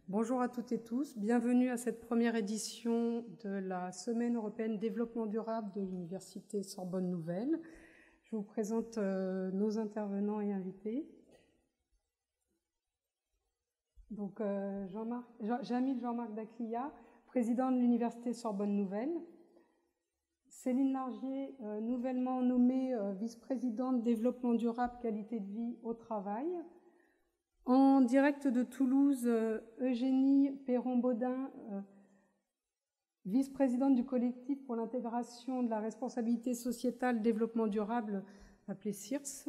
Bonjour à toutes et tous, bienvenue à cette première édition de la Semaine européenne développement durable de l'Université Sorbonne Nouvelle. Je vous présente nos intervenants et invités. Donc Jamil Jean-Marc Daclia, président de l'Université Sorbonne Nouvelle. Céline Largier, nouvellement nommée vice-présidente développement durable, qualité de vie au travail. En direct de Toulouse, Eugénie Perron-Baudin, vice-présidente du collectif pour l'intégration de la responsabilité sociétale développement durable, appelé CIRS.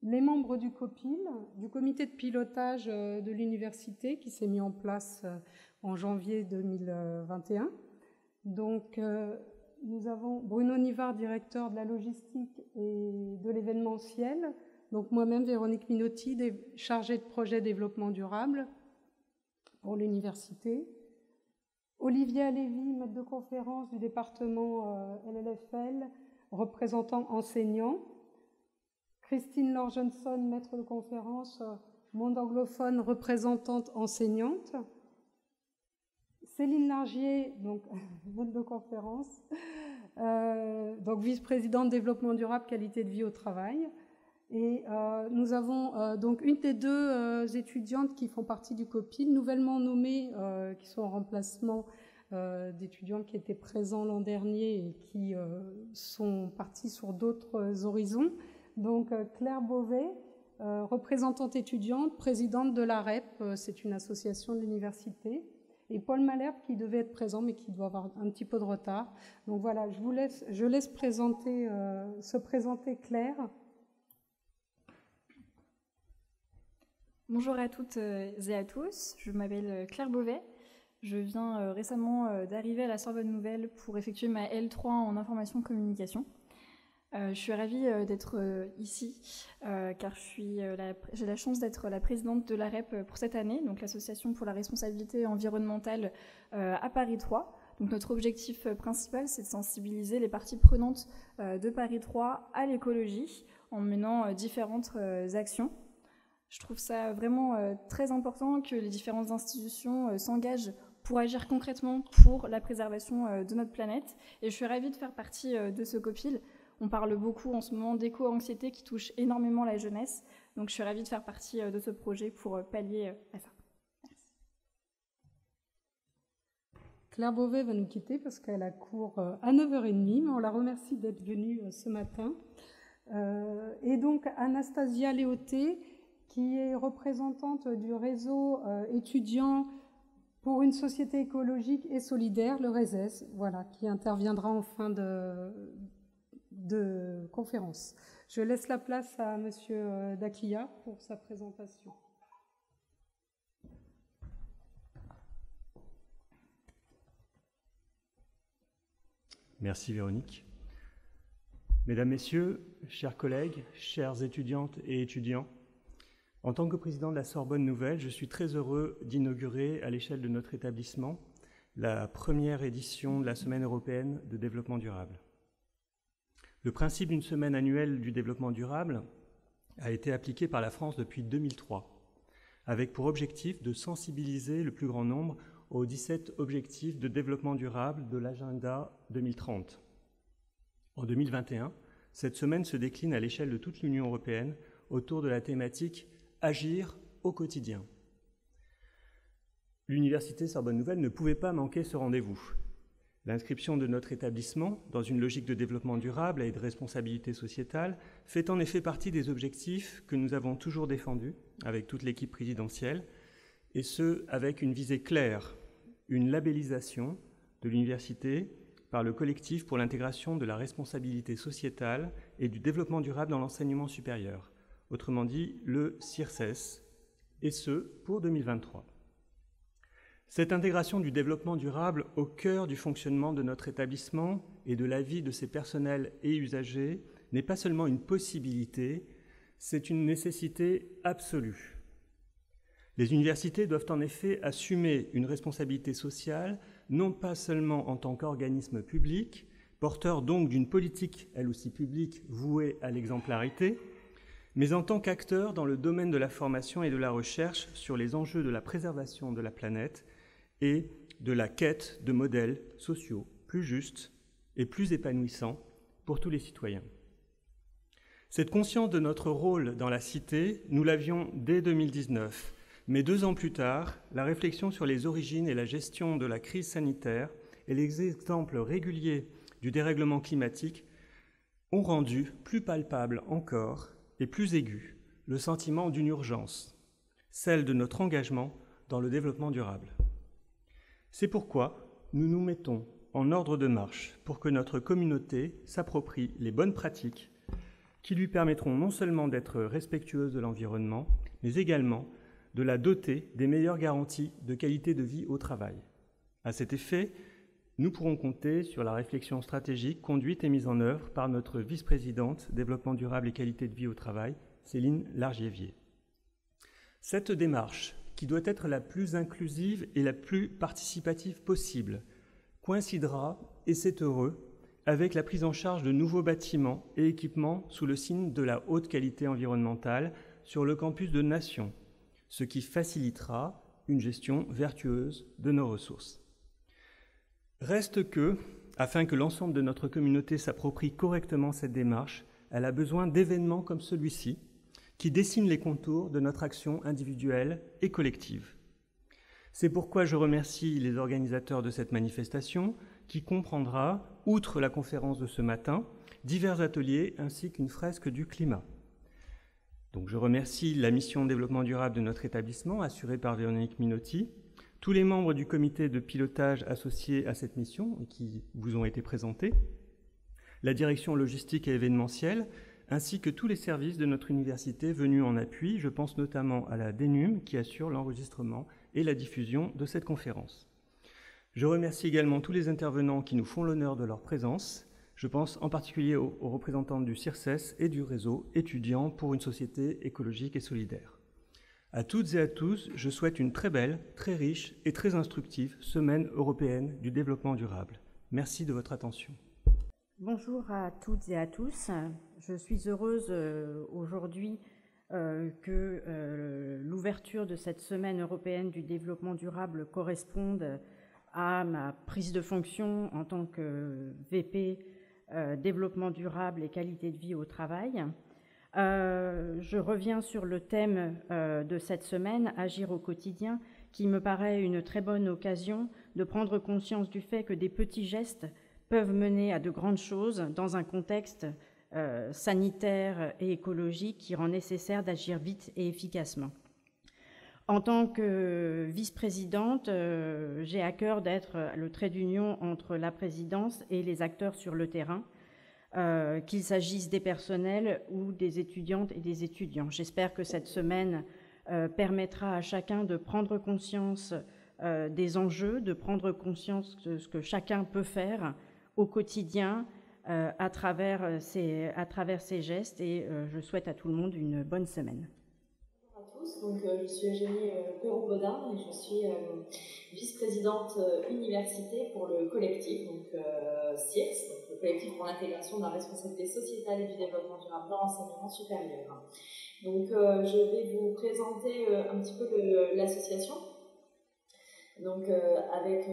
Les membres du COPIL, du comité de pilotage de l'université qui s'est mis en place en janvier 2021. Donc, nous avons Bruno Nivard, directeur de la logistique et de l'événementiel. Donc, moi-même, Véronique Minotti, chargée de projet développement durable pour l'université. Olivier Alévi, maître de conférence du département LLFL, représentant enseignant. Christine Laure-Johnson, maître de conférence monde anglophone, représentante enseignante. Céline Largier, donc maître de conférence, donc vice-présidente développement durable, qualité de vie au travail. Et nous avons donc une des deux étudiantes qui font partie du COPIL, nouvellement nommées, qui sont en remplacement d'étudiants qui étaient présents l'an dernier et qui sont partis sur d'autres horizons. Donc Claire Beauvais, représentante étudiante, présidente de l'AREP, c'est une association de l'université. Et Paul Malherbe qui devait être présent mais qui doit avoir un petit peu de retard. Donc voilà, je laisse se présenter Claire. Bonjour à toutes et à tous, je m'appelle Claire Beauvais. Je viens récemment d'arriver à la Sorbonne Nouvelle pour effectuer ma L3 en information communication. Je suis ravie d'être ici car j'ai la chance d'être la présidente de l'AREP pour cette année, donc l'Association pour la responsabilité environnementale à Paris 3. Donc notre objectif principal, c'est de sensibiliser les parties prenantes de Paris 3 à l'écologie en menant différentes actions. Je trouve ça vraiment très important que les différentes institutions s'engagent pour agir concrètement pour la préservation de notre planète. Et je suis ravie de faire partie de ce COPIL. On parle beaucoup en ce moment d'éco-anxiété qui touche énormément la jeunesse. Donc je suis ravie de faire partie de ce projet pour pallier à ça. Merci. Claire Beauvais va nous quitter parce qu'elle a cours à 9h30, mais on la remercie d'être venue ce matin. Et donc Anastasia Léoté, qui est représentante du réseau étudiant pour une société écologique et solidaire, le RESES, voilà, qui interviendra en fin de conférence. Je laisse la place à Monsieur Daclia pour sa présentation. Merci Véronique. Mesdames, Messieurs, chers collègues, chères étudiantes et étudiants, en tant que président de la Sorbonne Nouvelle, je suis très heureux d'inaugurer à l'échelle de notre établissement la première édition de la Semaine européenne de développement durable. Le principe d'une semaine annuelle du développement durable a été appliqué par la France depuis 2003, avec pour objectif de sensibiliser le plus grand nombre aux 17 objectifs de développement durable de l'agenda 2030. En 2021, cette semaine se décline à l'échelle de toute l'Union européenne autour de la thématique « Agir au quotidien ». L'Université Sorbonne Nouvelle ne pouvait pas manquer ce rendez-vous. L'inscription de notre établissement dans une logique de développement durable et de responsabilité sociétale fait en effet partie des objectifs que nous avons toujours défendus avec toute l'équipe présidentielle, et ce, avec une visée claire, une labellisation de l'université par le collectif pour l'intégration de la responsabilité sociétale et du développement durable dans l'enseignement supérieur, autrement dit le CIRSES, et ce, pour 2023. Cette intégration du développement durable au cœur du fonctionnement de notre établissement et de la vie de ses personnels et usagers n'est pas seulement une possibilité, c'est une nécessité absolue. Les universités doivent en effet assumer une responsabilité sociale, non pas seulement en tant qu'organisme public, porteur donc d'une politique, elle aussi publique, vouée à l'exemplarité, mais en tant qu'acteur dans le domaine de la formation et de la recherche sur les enjeux de la préservation de la planète et de la quête de modèles sociaux plus justes et plus épanouissants pour tous les citoyens. Cette conscience de notre rôle dans la cité, nous l'avions dès 2019, mais 2 ans plus tard, la réflexion sur les origines et la gestion de la crise sanitaire et les exemples réguliers du dérèglement climatique ont rendu plus palpable encore et plus aigu le sentiment d'une urgence, celle de notre engagement dans le développement durable. C'est pourquoi nous nous mettons en ordre de marche pour que notre communauté s'approprie les bonnes pratiques qui lui permettront non seulement d'être respectueuse de l'environnement, mais également de la doter des meilleures garanties de qualité de vie au travail. À cet effet, nous pourrons compter sur la réflexion stratégique conduite et mise en œuvre par notre vice-présidente Développement durable et qualité de vie au travail, Céline Largiévier. Cette démarche, qui doit être la plus inclusive et la plus participative possible, coïncidera, et c'est heureux, avec la prise en charge de nouveaux bâtiments et équipements sous le signe de la haute qualité environnementale sur le campus de Nation, ce qui facilitera une gestion vertueuse de nos ressources. Reste que, afin que l'ensemble de notre communauté s'approprie correctement cette démarche, elle a besoin d'événements comme celui-ci, qui dessinent les contours de notre action individuelle et collective. C'est pourquoi je remercie les organisateurs de cette manifestation, qui comprendra, outre la conférence de ce matin, divers ateliers ainsi qu'une fresque du climat. Donc je remercie la mission développement durable de notre établissement, assurée par Véronique Minotti, tous les membres du comité de pilotage associés à cette mission et qui vous ont été présentés, la direction logistique et événementielle, ainsi que tous les services de notre université venus en appui. Je pense notamment à la DENUM qui assure l'enregistrement et la diffusion de cette conférence. Je remercie également tous les intervenants qui nous font l'honneur de leur présence. Je pense en particulier aux représentants du CIRCES et du réseau étudiants pour une société écologique et solidaire. À toutes et à tous, je souhaite une très belle, très riche et très instructive Semaine européenne du développement durable. Merci de votre attention. Bonjour à toutes et à tous. Je suis heureuse aujourd'hui que l'ouverture de cette Semaine européenne du développement durable corresponde à ma prise de fonction en tant que VP développement durable et qualité de vie au travail. Je reviens sur le thème de cette semaine, agir au quotidien, qui me paraît une très bonne occasion de prendre conscience du fait que des petits gestes peuvent mener à de grandes choses dans un contexte sanitaire et écologique qui rend nécessaire d'agir vite et efficacement. En tant que vice-présidente, j'ai à cœur d'être le trait d'union entre la présidence et les acteurs sur le terrain, qu'il s'agisse des personnels ou des étudiantes et des étudiants. J'espère que cette semaine permettra à chacun de prendre conscience des enjeux, de prendre conscience de ce que chacun peut faire au quotidien à travers ces gestes, et je souhaite à tout le monde une bonne semaine. Donc, je suis Eugénie Perron-Baudin et je suis vice-présidente université pour le collectif, donc CIRS, donc le collectif pour l'intégration de la responsabilité sociétale et du développement durable dans l'enseignement supérieur. Donc, je vais vous présenter un petit peu l'association. Donc, avec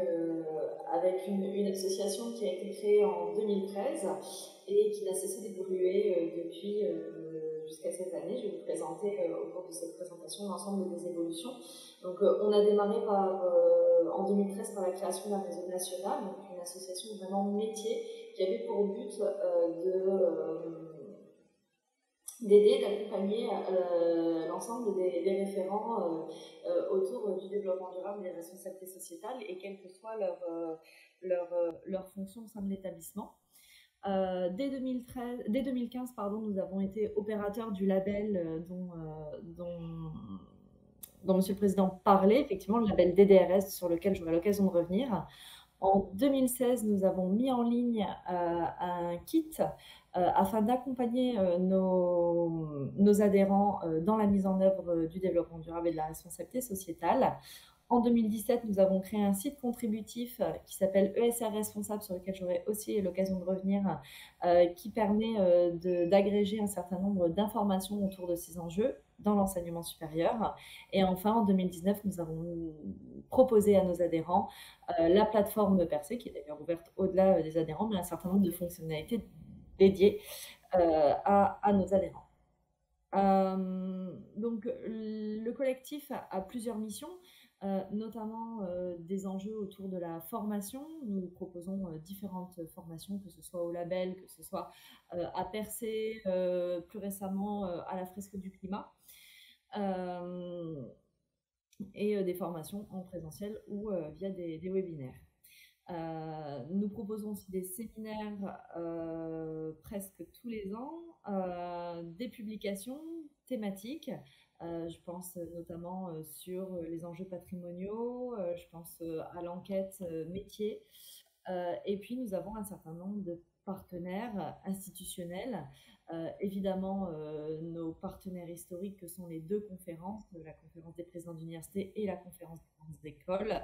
une association qui a été créée en 2013 et qui n'a cessé d'évoluer depuis jusqu'à cette année. Je vais vous présenter au cours de cette présentation l'ensemble des évolutions. Donc, on a démarré en 2013 par la création d'un réseau national, donc une association vraiment métier qui avait pour but d'aider, d'accompagner l'ensemble des référents autour du développement durable et des responsabilités sociétales, et quelle que soit leur fonction au sein de l'établissement. Dès 2015, nous avons été opérateurs du label dont Monsieur le Président parlait, effectivement le label DDRS, sur lequel j'aurai l'occasion de revenir. En 2016, nous avons mis en ligne un kit afin d'accompagner nos adhérents dans la mise en œuvre du développement durable et de la responsabilité sociétale. En 2017, nous avons créé un site contributif qui s'appelle ESR Responsable, sur lequel j'aurai aussi l'occasion de revenir, qui permet d'agréger un certain nombre d'informations autour de ces enjeux dans l'enseignement supérieur. Et enfin, en 2019, nous avons proposé à nos adhérents la plateforme Percé, qui est d'ailleurs ouverte au-delà des adhérents, mais un certain nombre de fonctionnalités dédiées à nos adhérents. Donc, le collectif a plusieurs missions, notamment des enjeux autour de la formation. Nous proposons différentes formations, que ce soit au label, que ce soit à Percé, plus récemment à la fresque du climat, et des formations en présentiel ou via des webinaires. Nous proposons aussi des séminaires presque tous les ans, des publications thématiques. Je pense notamment sur les enjeux patrimoniaux, je pense à l'enquête métier. Et puis, nous avons un certain nombre de partenaires institutionnels. Évidemment, nos partenaires historiques, que sont les deux conférences, la conférence des présidents d'université et la conférence des grandes écoles,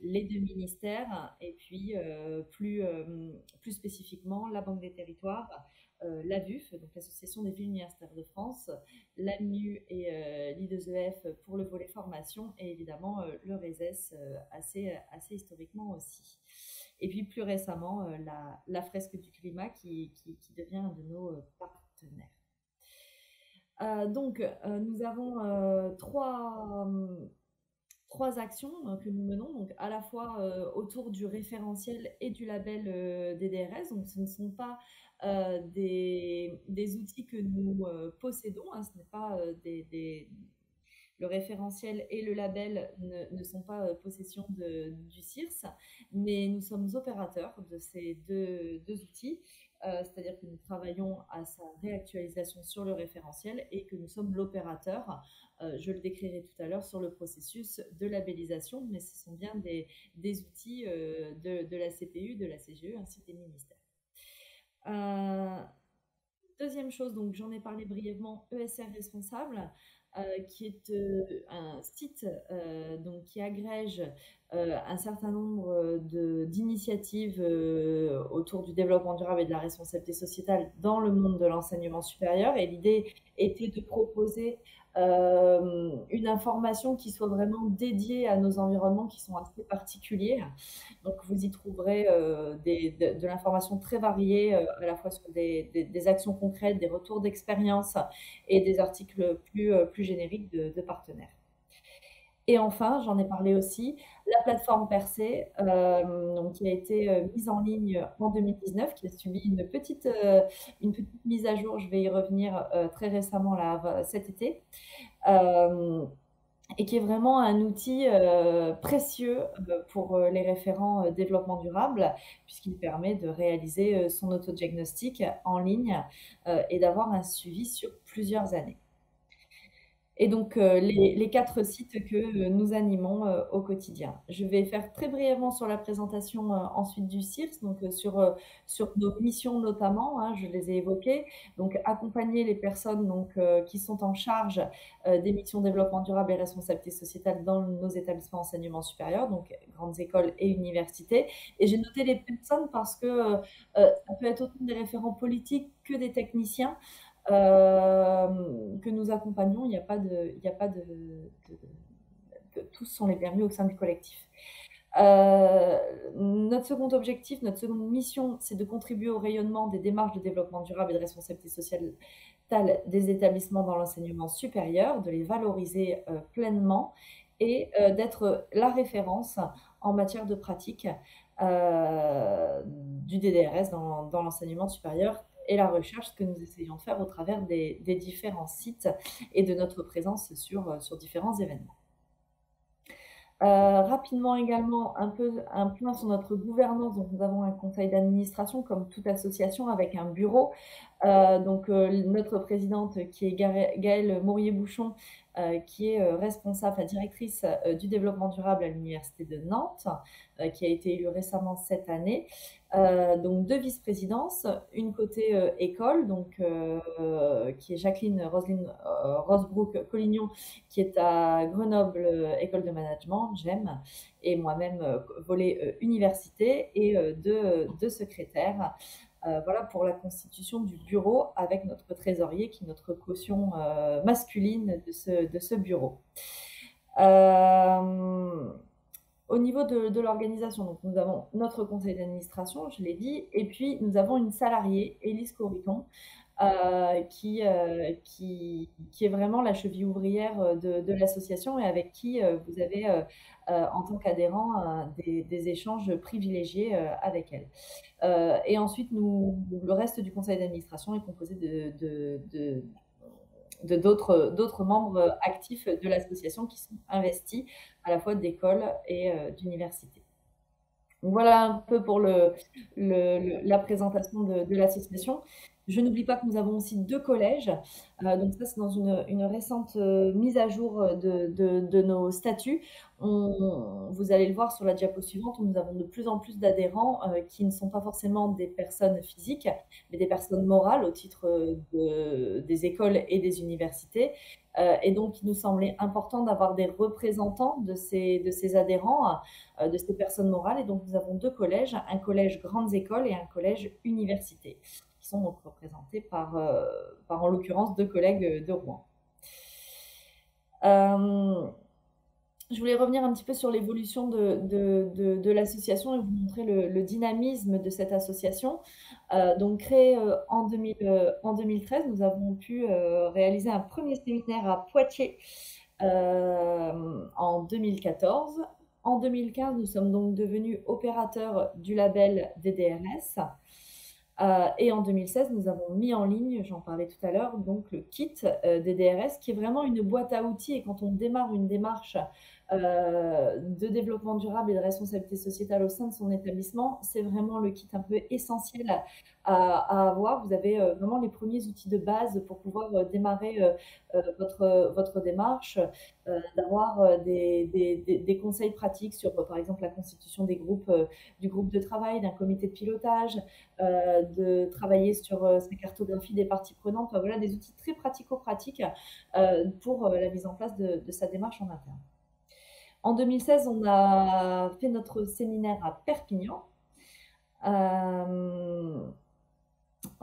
les deux ministères, et puis plus spécifiquement la Banque des territoires, la VUF, donc l'Association des villes universitaires de France, l'AMU et l'I2EF pour le volet formation, et évidemment le RESES assez historiquement aussi. Et puis plus récemment, la fresque du climat qui devient un de nos partenaires. Donc, nous avons trois actions que nous menons, donc à la fois autour du référentiel et du label des DRS. Donc, ce ne sont pas des outils que nous possédons, hein, ce n'est pas le référentiel et le label ne sont pas possession du CIRS, mais nous sommes opérateurs de ces deux outils, c'est-à-dire que nous travaillons à sa réactualisation sur le référentiel et que nous sommes l'opérateur, je le décrirai tout à l'heure, sur le processus de labellisation, mais ce sont bien des outils de la CPU, de la CGE ainsi que des ministères. Deuxième chose, donc j'en ai parlé brièvement, ESR Responsable, qui est un site donc, qui agrège un certain nombre d'initiatives autour du développement durable et de la responsabilité sociétale dans le monde de l'enseignement supérieur. Et l'idée était de proposer une information qui soit vraiment dédiée à nos environnements qui sont assez particuliers. Donc, vous y trouverez de l'information très variée, à la fois sur des actions concrètes, des retours d'expérience et des articles plus génériques de partenaires. Et enfin, j'en ai parlé aussi, la plateforme Percé, donc, qui a été mise en ligne en 2019, qui a subi une petite mise à jour, je vais y revenir très récemment là, cet été, et qui est vraiment un outil précieux pour les référents développement durable, puisqu'il permet de réaliser son autodiagnostic en ligne et d'avoir un suivi sur plusieurs années. Et donc, les 4 sites que nous animons au quotidien. Je vais faire très brièvement sur la présentation ensuite du CIRS, donc sur nos missions notamment, hein, je les ai évoquées. Donc, accompagner les personnes donc, qui sont en charge des missions développement durable et responsabilité sociétale dans nos établissements d'enseignement supérieur, donc grandes écoles et universités. Et j'ai noté les personnes parce que ça peut être autant des référents politiques que des techniciens. Que nous accompagnons, il n'y a pas de tous sont les bienvenus au sein du collectif. Notre second objectif, notre seconde mission, c'est de contribuer au rayonnement des démarches de développement durable et de responsabilité sociale des établissements dans l'enseignement supérieur, de les valoriser pleinement et d'être la référence en matière de pratique du DDRS dans l'enseignement supérieur et la recherche que nous essayons de faire au travers des différents sites et de notre présence sur différents événements. Rapidement également, un point sur notre gouvernance. Donc, nous avons un conseil d'administration comme toute association avec un bureau. Donc, notre présidente qui est Gaëlle Maurier-Bouchon, qui est responsable, directrice du développement durable à l'Université de Nantes, qui a été élue récemment cette année. donc 2 vice-présidences, une côté école, donc qui est Jacqueline Roselyne Rosebrook-Collignon, qui est à Grenoble École de Management, GEM, et moi-même volet université, et 2 secrétaires. Voilà pour la constitution du bureau avec notre trésorier qui est notre caution masculine de ce bureau. Au niveau de l'organisation, donc nous avons notre conseil d'administration, je l'ai dit, et puis nous avons une salariée, Élise Corriton, qui est vraiment la cheville ouvrière de l'association et avec qui vous avez, en tant qu'adhérent, des échanges privilégiés avec elle. Et ensuite, le reste du conseil d'administration est composé d'autres membres actifs de l'association qui sont investis à la fois d'école et d'université. Donc voilà un peu pour la présentation de l'association. Je n'oublie pas que nous avons aussi 2 collèges. Donc ça, c'est dans une récente mise à jour de nos statuts. Vous allez le voir sur la diapo suivante, nous avons de plus en plus d'adhérents qui ne sont pas forcément des personnes physiques, mais des personnes morales au titre des écoles et des universités. Et donc, il nous semblait important d'avoir des représentants de ces adhérents, de ces personnes morales. Et donc, nous avons 2 collèges, un collège grandes écoles et un collège université, qui sont donc représentés par en l'occurrence 2 collègues de Rouen. Je voulais revenir un petit peu sur l'évolution de l'association et vous montrer le dynamisme de cette association. Donc créée en 2013, nous avons pu réaliser un premier séminaire à Poitiers en 2014. En 2015, nous sommes donc devenus opérateurs du label DDRS. Et en 2016, nous avons mis en ligne, j'en parlais tout à l'heure, donc le kit DDRS, qui est vraiment une boîte à outils. Et quand on démarre une démarche de développement durable et de responsabilité sociétale au sein de son établissement, c'est vraiment le kit un peu essentiel à avoir. Vous avez vraiment les premiers outils de base pour pouvoir démarrer votre démarche, d'avoir des conseils pratiques sur, par exemple, la constitution du groupe de travail, d'un comité de pilotage, de travailler sur sa cartographie des parties prenantes. Enfin, voilà, des outils très pratico-pratiques pour la mise en place de sa démarche en interne. En 2016, on a fait notre séminaire à Perpignan. En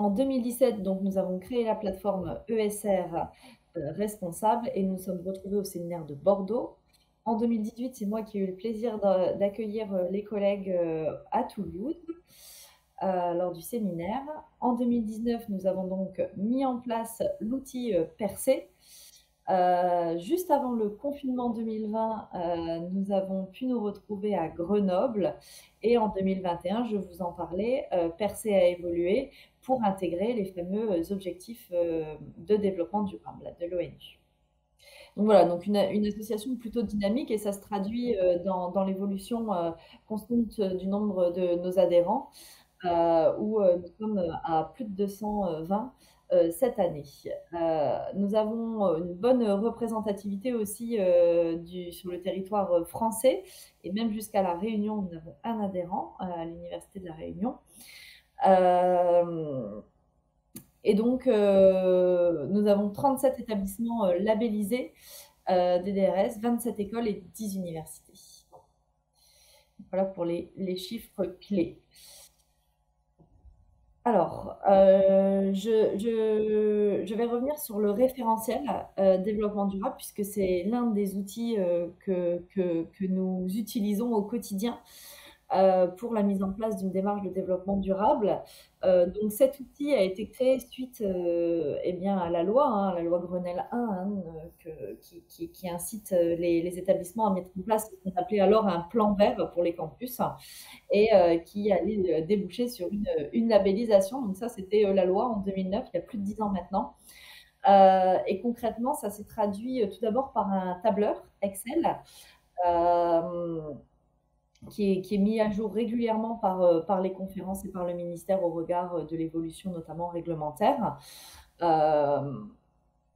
2017, donc, nous avons créé la plateforme ESR responsable et nous sommes retrouvés au séminaire de Bordeaux. En 2018, c'est moi qui ai eu le plaisir d'accueillir les collègues à Toulouse lors du séminaire. En 2019, nous avons donc mis en place l'outil Percé. Juste avant le confinement 2020, nous avons pu nous retrouver à Grenoble et en 2021, je vous en parlais, Percé a évolué pour intégrer les fameux objectifs de développement durable de l'ONU. Donc voilà, donc une association plutôt dynamique et ça se traduit dans l'évolution constante du nombre de nos adhérents où nous sommes à plus de 220 cette année. Nous avons une bonne représentativité aussi sur le territoire français et même jusqu'à La Réunion, nous avons un adhérent à l'Université de La Réunion. Et donc, nous avons 37 établissements labellisés DDRS, 27 écoles et 10 universités. Voilà pour les chiffres clés. Alors, je vais revenir sur le référentiel développement durable puisque c'est l'un des outils que nous utilisons au quotidien pour la mise en place d'une démarche de développement durable. Donc cet outil a été créé suite à la loi Grenelle 1 qui incite les établissements à mettre en place ce qu'on appelait alors un plan vert pour les campus et qui allait déboucher sur une labellisation. Donc ça, c'était la loi en 2009, il y a plus de 10 ans maintenant. Et concrètement, ça s'est traduit tout d'abord par un tableur Excel qui est mis à jour régulièrement par les conférences et par le ministère au regard de l'évolution notamment réglementaire.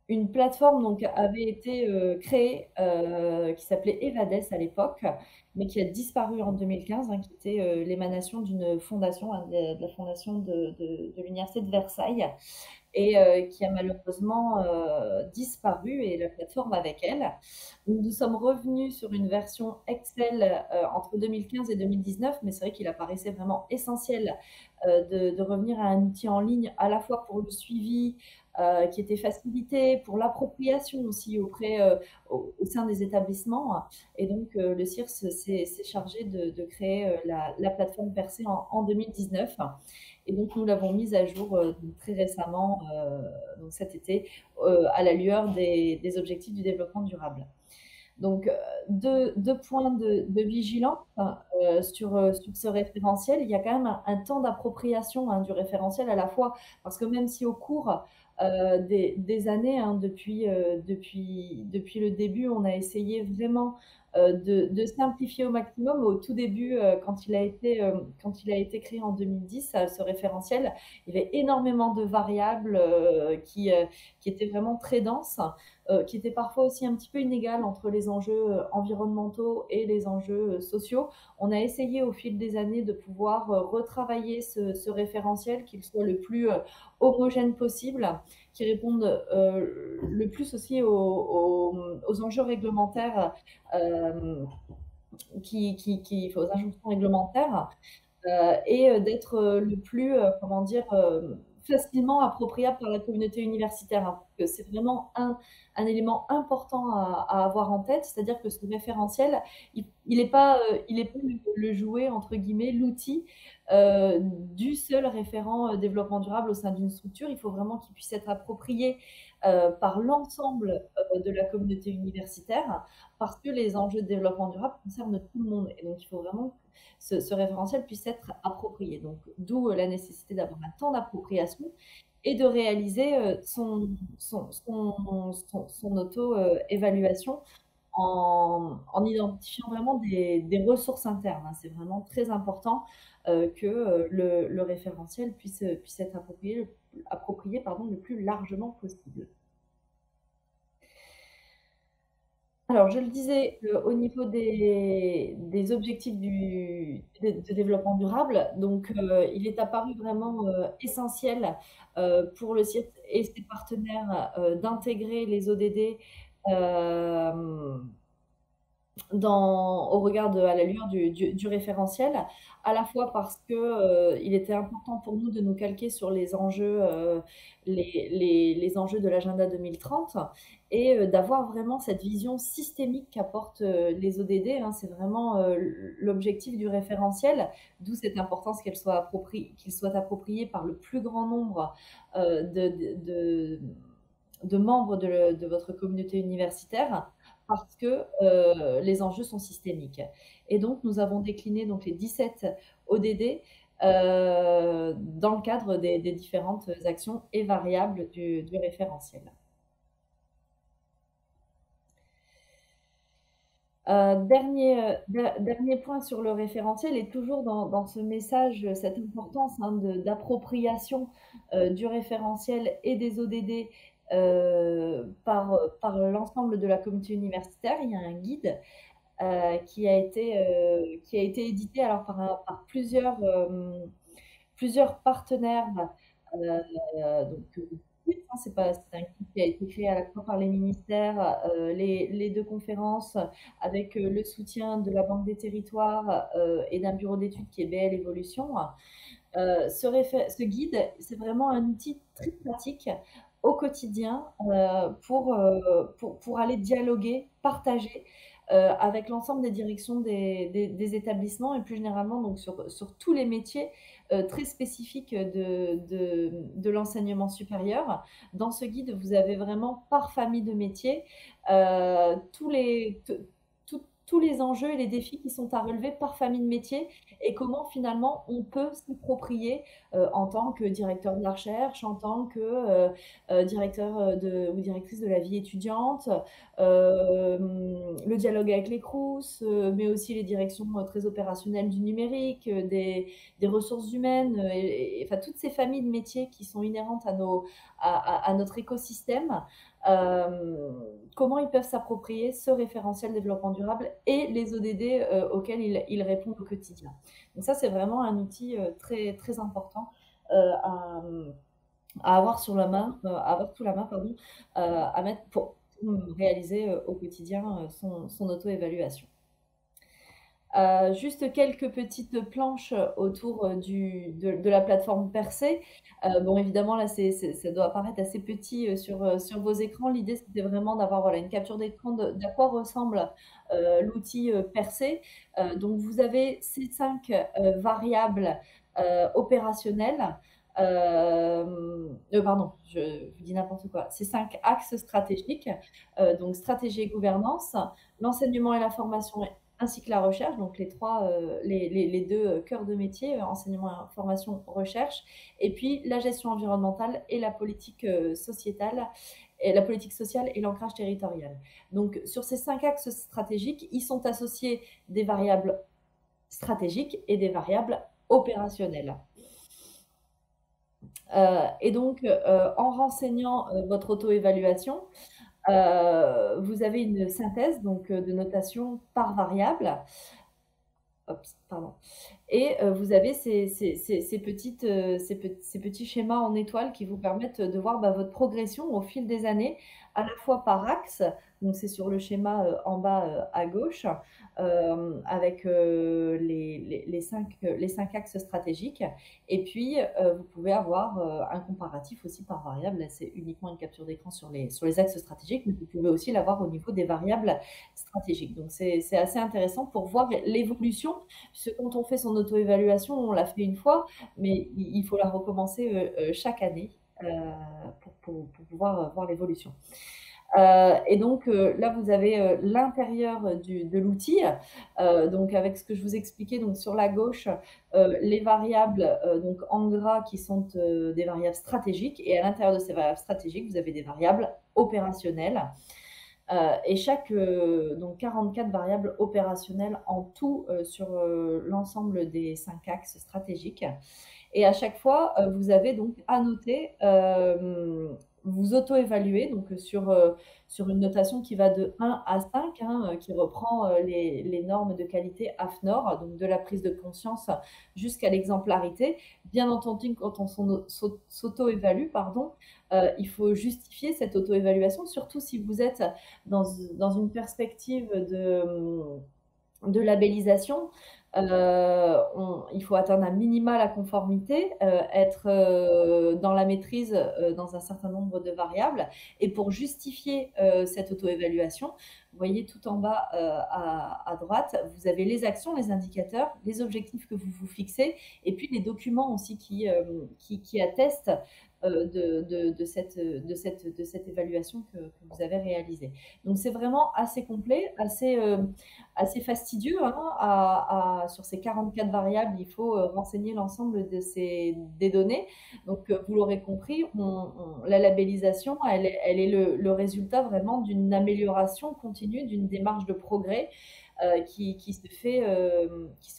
une plateforme donc, avait été créée qui s'appelait Evades à l'époque, mais qui a disparu en 2015, qui était l'émanation d'une fondation, de la fondation de l'Université de Versailles, et qui a malheureusement disparu, et la plateforme avec elle. Nous sommes revenus sur une version Excel entre 2015 et 2019, mais c'est vrai qu'il apparaissait vraiment essentiel de revenir à un outil en ligne, à la fois pour le suivi qui était facilité, pour l'appropriation aussi au sein des établissements. Et donc, le CIRS s'est chargé de créer la plateforme Percé en 2019. Et donc, nous l'avons mise à jour très récemment, donc cet été, à la lueur des objectifs du développement durable. Donc, deux points de vigilance sur ce référentiel. Il y a quand même un temps d'appropriation du référentiel, à la fois parce que même si au cours des années, depuis le début, on a essayé vraiment de simplifier au maximum. Au tout début, quand il a été créé en 2010, ce référentiel, il y avait énormément de variables qui étaient vraiment très denses, qui étaient parfois aussi un petit peu inégales entre les enjeux environnementaux et les enjeux sociaux. On a essayé au fil des années de pouvoir retravailler ce référentiel, qu'il soit le plus homogène possible, qui réponde le plus aussi aux enjeux réglementaires, aux injonctions réglementaires, et d'être le plus, comment dire, facilement appropriable par la communauté universitaire. Parce que c'est vraiment un élément important à avoir en tête, c'est-à-dire que ce référentiel, il n'est pas le jouet, entre guillemets, l'outil du seul référent développement durable au sein d'une structure. Il faut vraiment qu'il puisse être approprié par l'ensemble de la communauté universitaire, parce que les enjeux de développement durable concernent tout le monde. Et donc, il faut vraiment que ce référentiel puisse être approprié. Donc, d'où la nécessité d'avoir un temps d'appropriation et de réaliser son auto-évaluation en identifiant vraiment des ressources internes. C'est vraiment très important que le référentiel puisse être approprié le plus largement possible. Alors, je le disais, au niveau des objectifs de développement durable, donc il est apparu vraiment essentiel pour le site et ses partenaires d'intégrer les ODD au regard à la lueur du référentiel, à la fois parce que il était important pour nous de nous calquer sur les enjeux, les enjeux de l'agenda 2030, et d'avoir vraiment cette vision systémique qu'apportent les ODD. C'est vraiment l'objectif du référentiel, d'où cette importance qu'il soit approprié par le plus grand nombre de membres de votre communauté universitaire, parce que les enjeux sont systémiques. Et donc, nous avons décliné donc, les 17 ODD dans le cadre des différentes actions et variables du référentiel. Dernier point sur le référentiel, et toujours dans ce message, cette importance d'appropriation du référentiel et des ODD par l'ensemble de la communauté universitaire. Il y a un guide qui a été édité alors par plusieurs partenaires. Donc, c'est un guide qui a été créé à la fois par les ministères, les deux conférences, avec le soutien de la Banque des Territoires et d'un bureau d'études qui est BL Evolution. Ce guide, c'est vraiment un outil très pratique au quotidien pour aller dialoguer, partager avec l'ensemble des directions des établissements, et plus généralement donc sur tous les métiers très spécifiques de l'enseignement supérieur. Dans ce guide, vous avez vraiment par famille de métiers tous les enjeux et les défis qui sont à relever par famille de métier et comment finalement on peut s'approprier en tant que directeur de la recherche, en tant que directeur ou directrice de la vie étudiante, le dialogue avec les CROUS, mais aussi les directions très opérationnelles du numérique, des ressources humaines, enfin toutes ces familles de métiers qui sont inhérentes à notre écosystème. Comment ils peuvent s'approprier ce référentiel développement durable et les ODD auxquels ils répondent au quotidien. Donc ça, c'est vraiment un outil très, très important à avoir sur la main, à avoir sous la main, pardon, à mettre pour réaliser au quotidien son auto-évaluation. Juste quelques petites planches autour de la plateforme Percé. Bon, évidemment, là, ça doit apparaître assez petit sur vos écrans. L'idée, c'était vraiment d'avoir une capture d'écran d'à quoi ressemble l'outil Percé. Donc, vous avez ces 5 variables opérationnelles. Pardon, je vous dis n'importe quoi. Ces 5 axes stratégiques, donc stratégie et gouvernance, l'enseignement et la formation ainsi que la recherche, donc les deux cœurs de métier, enseignement, formation, recherche, et puis la gestion environnementale et la politique sociétale, et la politique sociale et l'ancrage territorial. Donc sur ces 5 axes stratégiques, ils sont associés des variables stratégiques et des variables opérationnelles. Et donc, en renseignant votre auto-évaluation, vous avez une synthèse donc, de notation par variable. Et vous avez ces petits schémas en étoiles qui vous permettent de voir votre progression au fil des années, à la fois par axe, donc c'est sur le schéma en bas à gauche, avec les 5 axes stratégiques. Et puis, vous pouvez avoir un comparatif aussi par variable. Là, c'est uniquement une capture d'écran sur les axes stratégiques, mais vous pouvez aussi l'avoir au niveau des variables stratégiques. Donc, c'est assez intéressant pour voir l'évolution, puisque quand on fait son auto-évaluation, on l'a fait une fois, mais il faut la recommencer chaque année pour pouvoir voir l'évolution. Et donc là, vous avez l'intérieur de l'outil, donc avec ce que je vous expliquais, donc sur la gauche, les variables donc en gras qui sont des variables stratégiques, et à l'intérieur de ces variables stratégiques, vous avez des variables opérationnelles. Et donc 44 variables opérationnelles en tout sur l'ensemble des 5 axes stratégiques. Et à chaque fois, vous avez donc annoté, vous auto-évaluer donc sur une notation qui va de 1 à 5, qui reprend les normes de qualité AFNOR, donc de la prise de conscience jusqu'à l'exemplarité. Bien entendu, quand on s'auto-évalue, il faut justifier cette auto-évaluation, surtout si vous êtes dans une perspective de labellisation. Il faut atteindre un minima la conformité, être dans la maîtrise dans un certain nombre de variables. Et pour justifier cette auto-évaluation, vous voyez tout en bas à droite, vous avez les actions, les indicateurs, les objectifs que vous vous fixez, et puis les documents aussi qui attestent de cette évaluation que vous avez réalisée. Donc c'est vraiment assez complet, assez fastidieux. Sur ces 44 variables, il faut renseigner l'ensemble des données. Donc vous l'aurez compris, la labellisation, elle est le résultat vraiment d'une amélioration continue, d'une démarche de progrès qui se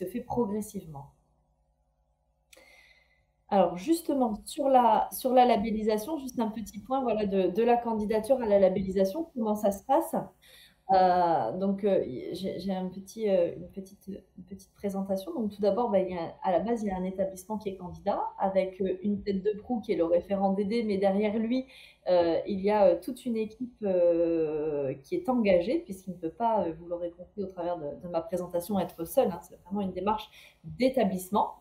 fait progressivement. Alors justement, sur la labellisation, juste un petit point de la candidature à la labellisation, comment ça se passe. Donc j'ai une petite présentation. Donc tout d'abord, à la base, il y a un établissement qui est candidat avec une tête de proue qui est le référent DD, mais derrière lui, il y a toute une équipe qui est engagée, puisqu'il ne peut pas, vous l'aurez compris au travers de ma présentation, être seul. C'est vraiment une démarche d'établissement.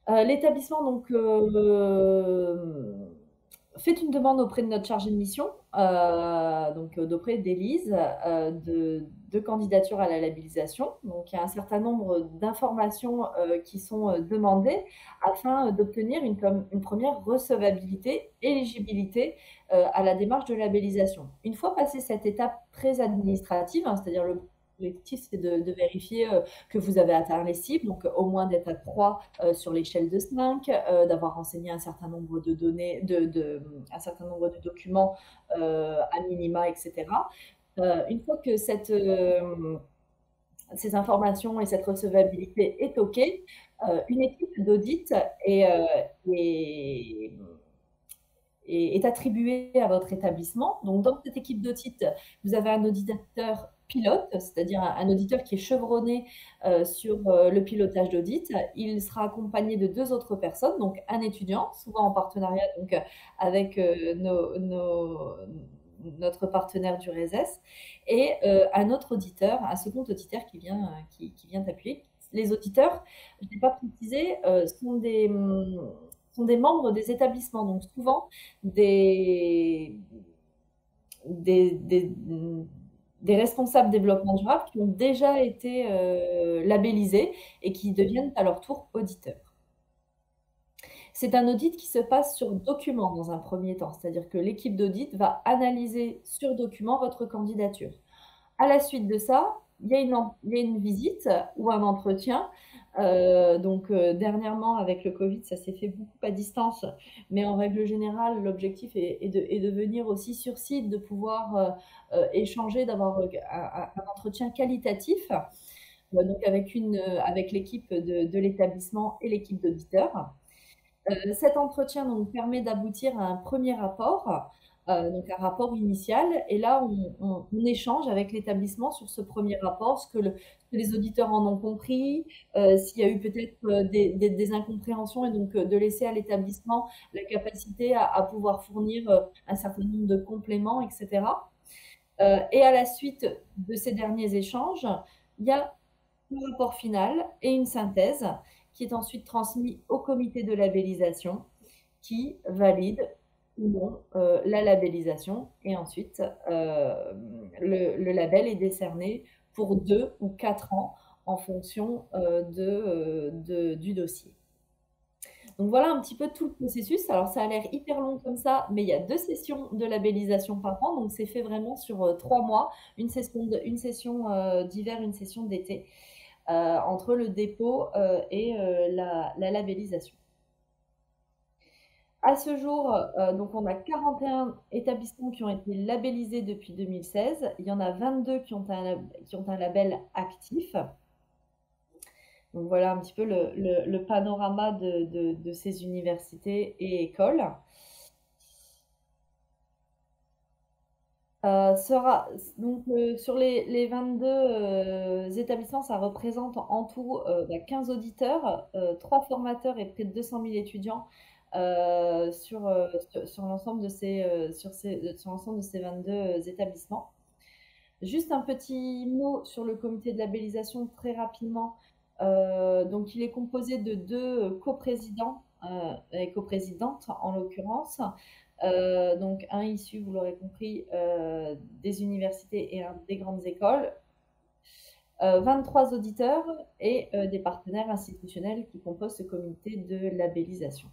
L'établissement donc fait une demande auprès de notre chargé de mission, donc d'auprès d'Élise, de candidature à la labellisation. Donc il y a un certain nombre d'informations qui sont demandées afin d'obtenir une première recevabilité, éligibilité à la démarche de labellisation. Une fois passée cette étape très administrative, c'est-à-dire l'objectif, c'est de vérifier que vous avez atteint les cibles, donc au moins d'être à 3 sur l'échelle de 5, d'avoir renseigné un certain nombre de données, un certain nombre de documents à minima, etc. Une fois que ces informations et cette recevabilité est OK, une équipe d'audit est attribuée à votre établissement. Donc, dans cette équipe d'audit, vous avez un auditeur pilote, c'est-à-dire un auditeur qui est chevronné sur le pilotage d'audit. Il sera accompagné de 2 autres personnes, donc un étudiant, souvent en partenariat donc, avec notre partenaire du RESES, et un autre auditeur, un second auditeur qui vient appuyer. Les auditeurs, je n'ai pas précisé, sont des membres des établissements, donc souvent des responsables développement durable qui ont déjà été labellisés et qui deviennent à leur tour auditeurs. C'est un audit qui se passe sur document dans un premier temps, c'est-à-dire que l'équipe d'audit va analyser sur document votre candidature. À la suite de ça, il y a une visite ou un entretien. Dernièrement, avec le Covid, ça s'est fait beaucoup à distance, mais en règle générale, l'objectif est de venir aussi sur site, de pouvoir échanger, d'avoir un entretien qualitatif, donc avec l'équipe de l'établissement et l'équipe d'auditeurs. Cet entretien donc, permet d'aboutir à un premier rapport, donc un rapport initial, et là on échange avec l'établissement sur ce premier rapport, ce que les auditeurs en ont compris, s'il y a eu peut-être des incompréhensions, et donc de laisser à l'établissement la capacité à pouvoir fournir un certain nombre de compléments, etc. Et à la suite de ces derniers échanges, il y a un rapport final et une synthèse qui est ensuite transmis au comité de labellisation qui valide ou non la labellisation, et ensuite le label est décerné pour 2 ou 4 ans en fonction du dossier. Donc voilà un petit peu tout le processus. Alors ça a l'air hyper long comme ça, mais il y a 2 sessions de labellisation par an, donc c'est fait vraiment sur 3 mois, une session d'hiver, une session d'été. Entre le dépôt et la labellisation. À ce jour, donc on a 41 établissements qui ont été labellisés depuis 2016. Il y en a 22 qui ont un label actif. Donc voilà un petit peu le panorama de ces universités et écoles. Sur les 22 établissements, ça représente en tout 15 auditeurs, 3 formateurs et près de 200 000 étudiants sur l'ensemble de ces 22 établissements. Juste un petit mot sur le comité de labellisation très rapidement. Donc il est composé de 2 coprésidents et coprésidentes en l'occurrence. Donc un issu, vous l'aurez compris, des universités et un des grandes écoles, 23 auditeurs et des partenaires institutionnels qui composent ce comité de labellisation.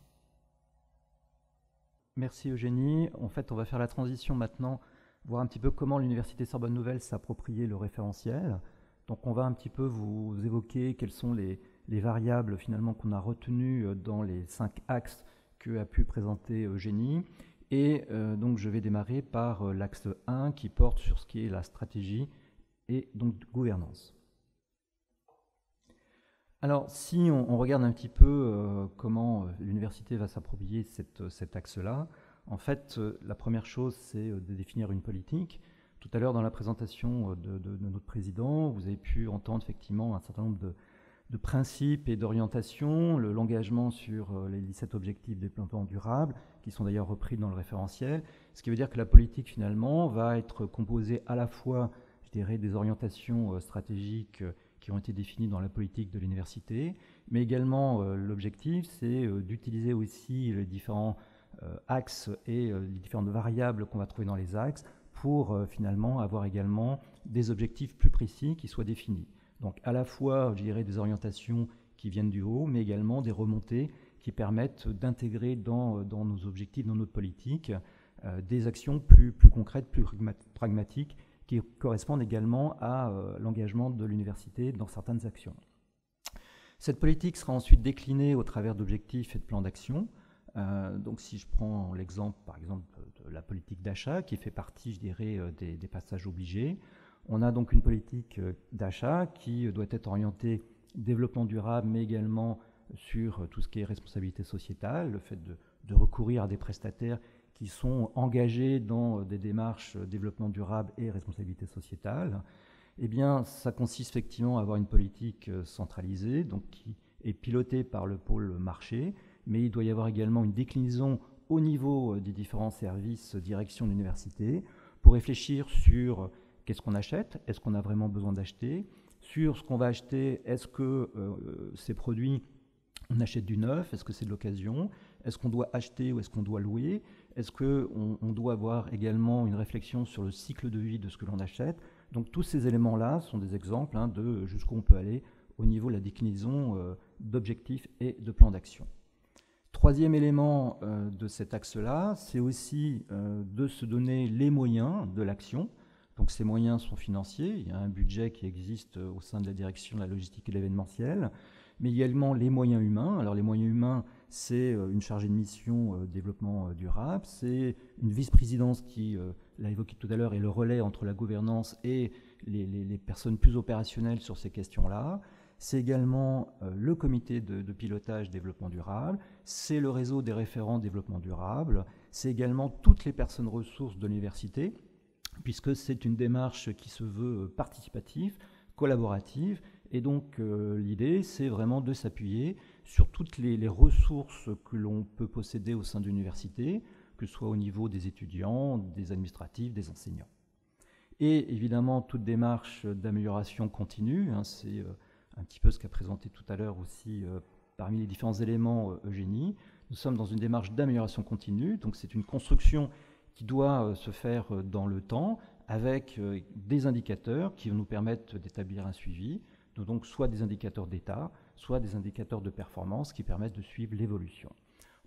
Merci Eugénie. En fait, on va faire la transition maintenant, voir un petit peu comment l'Université Sorbonne Nouvelle s'approprie le référentiel. Donc on va un petit peu vous évoquer quelles sont les variables finalement qu'on a retenues dans les 5 axes que a pu présenter Eugénie. Et donc je vais démarrer par l'axe 1 qui porte sur ce qui est la stratégie et donc gouvernance. Alors si on regarde un petit peu comment l'université va s'approprier cet axe-là, en fait la première chose c'est de définir une politique. Tout à l'heure dans la présentation de notre président, vous avez pu entendre effectivement un certain nombre de principes et d'orientations, l'engagement sur les 17 objectifs de développement durable, qui sont d'ailleurs repris dans le référentiel, ce qui veut dire que la politique finalement va être composée à la fois, je dirais, des orientations stratégiques qui ont été définies dans la politique de l'université, mais également l'objectif c'est d'utiliser aussi les différents axes et les différentes variables qu'on va trouver dans les axes pour finalement avoir également des objectifs plus précis qui soient définis. Donc à la fois, je dirais, des orientations qui viennent du haut, mais également des remontées qui permettent d'intégrer dans nos objectifs, dans notre politique, des actions plus concrètes, plus pragmatiques, qui correspondent également à l'engagement de l'université dans certaines actions. Cette politique sera ensuite déclinée au travers d'objectifs et de plans d'action. Donc si je prends l'exemple, par exemple, de la politique d'achat, qui fait partie, je dirais, des passages obligés, on a donc une politique d'achat qui doit être orientée développement durable, mais également sur tout ce qui est responsabilité sociétale, le fait de recourir à des prestataires qui sont engagés dans des démarches développement durable et responsabilité sociétale. Eh bien, ça consiste effectivement à avoir une politique centralisée, donc qui est pilotée par le pôle marché, mais il doit y avoir également une déclinaison au niveau des différents services direction de l'université pour réfléchir sur qu'est-ce qu'on achète, est-ce qu'on a vraiment besoin d'acheter, sur ce qu'on va acheter, est-ce que ces produits, on achète du neuf, est-ce que c'est de l'occasion, est-ce qu'on doit acheter ou est-ce qu'on doit louer, est-ce qu'on doit avoir également une réflexion sur le cycle de vie de ce que l'on achète. Donc tous ces éléments-là sont des exemples de jusqu'où on peut aller au niveau de la déclinaison d'objectifs et de plans d'action. Troisième élément de cet axe-là, c'est aussi de se donner les moyens de l'action. Donc ces moyens sont financiers, il y a un budget qui existe au sein de la direction de la logistique et de l'événementiel, mais également les moyens humains. Alors les moyens humains, c'est une chargée de mission développement durable, c'est une vice-présidence qui, l'a évoqué tout à l'heure, est le relais entre la gouvernance et les personnes plus opérationnelles sur ces questions-là. C'est également le comité de pilotage développement durable, c'est le réseau des référents développement durable, c'est également toutes les personnes ressources de l'université, puisque c'est une démarche qui se veut participative, collaborative, et donc l'idée, c'est vraiment de s'appuyer sur toutes les ressources que l'on peut posséder au sein de l'université, que ce soit au niveau des étudiants, des administratifs, des enseignants. Et évidemment, toute démarche d'amélioration continue, c'est un petit peu ce qu'a présenté tout à l'heure aussi parmi les différents éléments Eugénie. Nous sommes dans une démarche d'amélioration continue, donc c'est une construction qui doit se faire dans le temps avec des indicateurs qui vont nous permettre d'établir un suivi, donc soit des indicateurs d'état, soit des indicateurs de performance qui permettent de suivre l'évolution.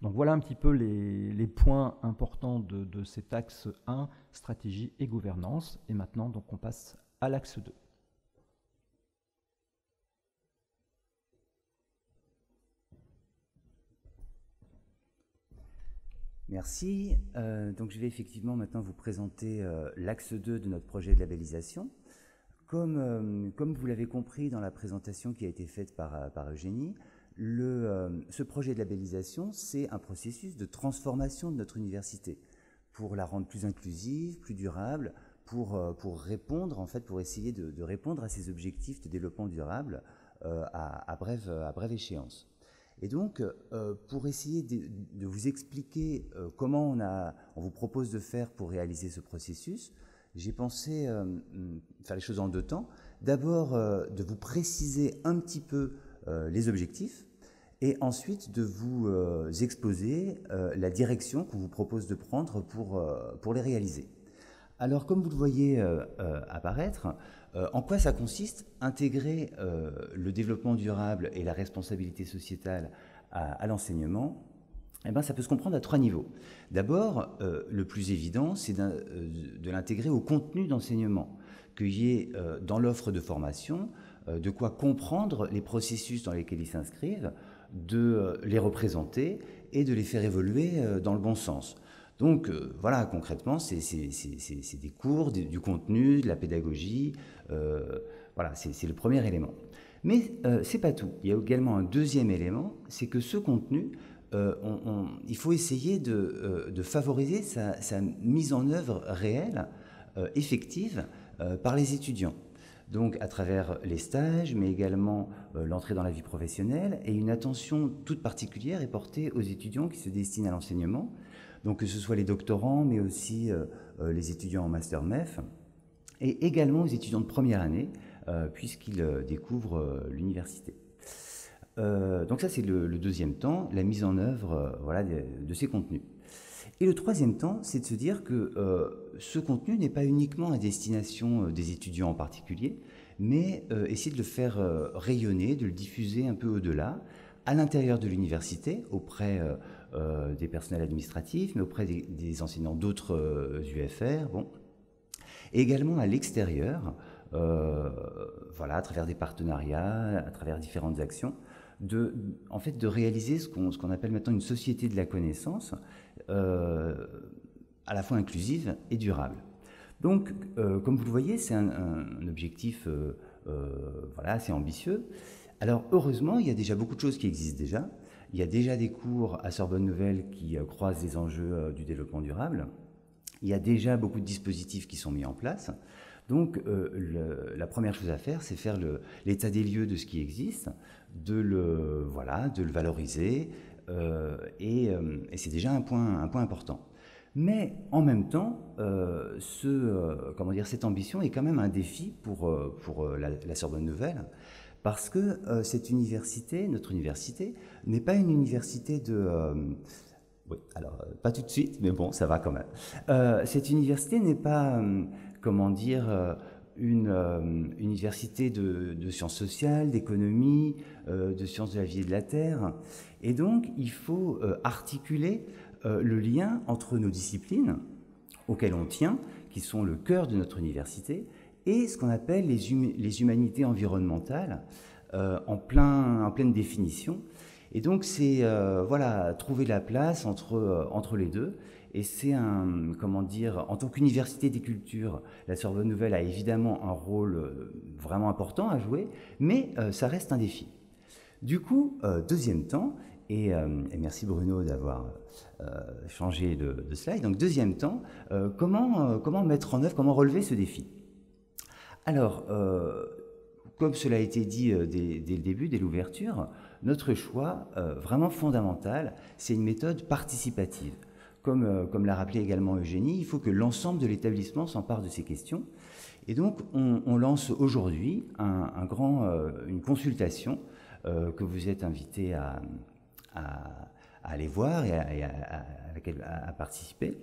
Donc voilà un petit peu les points importants de cet axe 1, stratégie et gouvernance. Et maintenant, donc, on passe à l'axe 2. Merci. Donc je vais effectivement maintenant vous présenter l'axe 2 de notre projet de labellisation. Comme vous l'avez compris dans la présentation qui a été faite par Eugénie, ce projet de labellisation, c'est un processus de transformation de notre université pour la rendre plus inclusive, plus durable, pour répondre, en fait, pour essayer de répondre à ces objectifs de développement durable à brève échéance. Et donc, pour essayer de vous expliquer comment on vous propose de faire pour réaliser ce processus, j'ai pensé faire les choses en deux temps. D'abord, de vous préciser un petit peu les objectifs, et ensuite de vous exposer la direction qu'on vous propose de prendre pour les réaliser. Alors, comme vous le voyez apparaître, en quoi ça consiste? Intégrer le développement durable et la responsabilité sociétale à l'enseignement, eh bien, ça peut se comprendre à trois niveaux. D'abord, le plus évident, c'est de l'intégrer au contenu d'enseignement, qu'il y ait dans l'offre de formation de quoi comprendre les processus dans lesquels ils s'inscrivent, de les représenter et de les faire évoluer dans le bon sens. Donc voilà, concrètement, c'est des cours, du contenu, de la pédagogie, voilà, c'est le premier élément. Mais c'est pas tout. Il y a également un deuxième élément, c'est que ce contenu, il faut essayer de favoriser sa mise en œuvre réelle, effective, par les étudiants. Donc à travers les stages, mais également l'entrée dans la vie professionnelle, et une attention toute particulière est portée aux étudiants qui se destinent à l'enseignement, donc que ce soit les doctorants, mais aussi les étudiants en master MEF, et également aux étudiants de première année, puisqu'ils découvrent l'université. Donc ça, c'est le deuxième temps, la mise en œuvre voilà, de ces contenus. Et le troisième temps, c'est de se dire que ce contenu n'est pas uniquement à destination des étudiants en particulier, mais essayer de le faire rayonner, de le diffuser un peu au-delà, à l'intérieur de l'université, auprès des personnels administratifs, mais auprès des enseignants d'autres UFR, bon. et également à l'extérieur, voilà, à travers des partenariats, à travers différentes actions, en fait, de réaliser ce qu'on appelle maintenant une société de la connaissance, à la fois inclusive et durable. Donc, comme vous le voyez, c'est un objectif voilà, assez ambitieux. Alors, heureusement, il y a déjà beaucoup de choses qui existent déjà. Il y a déjà des cours à Sorbonne Nouvelle qui croisent les enjeux du développement durable. Il y a déjà beaucoup de dispositifs qui sont mis en place. Donc, la première chose à faire, c'est faire l'état des lieux de ce qui existe, de le valoriser, et c'est déjà un point important. Mais en même temps, cette ambition est quand même un défi pour la Sorbonne Nouvelle, parce que cette université, notre université, n'est pas une université de... oui, alors pas tout de suite, mais bon, ça va quand même. Cette université n'est pas, une université de sciences sociales, d'économie, de sciences de la vie et de la terre. Et donc, il faut articuler le lien entre nos disciplines, auxquelles on tient, qui sont le cœur de notre université, et ce qu'on appelle les humanités environnementales, en pleine définition. Et donc, c'est trouver la place entre les deux. Et c'est en tant qu'université des cultures, la Sorbonne Nouvelle a évidemment un rôle vraiment important à jouer, mais ça reste un défi. Du coup, deuxième temps, et merci Bruno d'avoir changé de slide. Donc, deuxième temps, comment mettre en œuvre, comment relever ce défi? Alors, comme cela a été dit dès le début, dès l'ouverture, notre choix vraiment fondamental, c'est une méthode participative. Comme l'a rappelé également Eugénie, il faut que l'ensemble de l'établissement s'empare de ces questions. Et donc, on lance aujourd'hui une consultation que vous êtes invités à aller voir et à participer,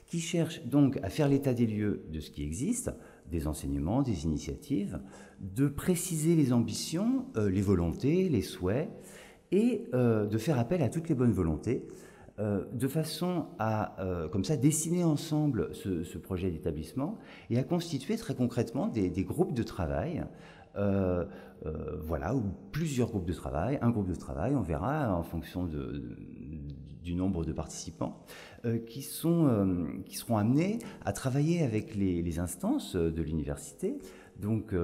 qui cherche donc à faire l'état des lieux de ce qui existe, des enseignements, des initiatives, de préciser les ambitions, les volontés, les souhaits, et de faire appel à toutes les bonnes volontés, de façon à, comme ça, dessiner ensemble ce projet d'établissement et à constituer très concrètement des groupes de travail, ou plusieurs groupes de travail, un groupe de travail, on verra en fonction du nombre de participants, qui seront amenés à travailler avec les instances de l'université, donc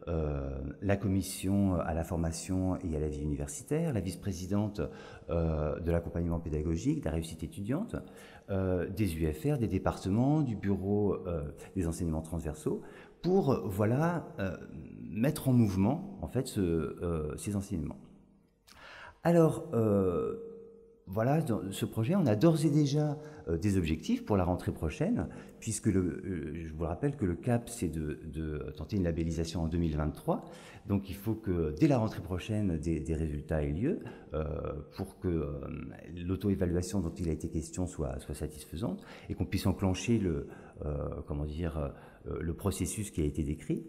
la commission à la formation et à la vie universitaire, la vice-présidente de l'accompagnement pédagogique, de la réussite étudiante, des UFR, des départements, du bureau des enseignements transversaux, pour mettre en mouvement en fait ces enseignements. Alors dans ce projet, on a d'ores et déjà des objectifs pour la rentrée prochaine, puisque je vous rappelle que le cap, c'est de tenter une labellisation en 2023. Donc il faut que dès la rentrée prochaine, des résultats aient lieu pour que l'auto-évaluation dont il a été question soit satisfaisante et qu'on puisse enclencher le processus qui a été décrit.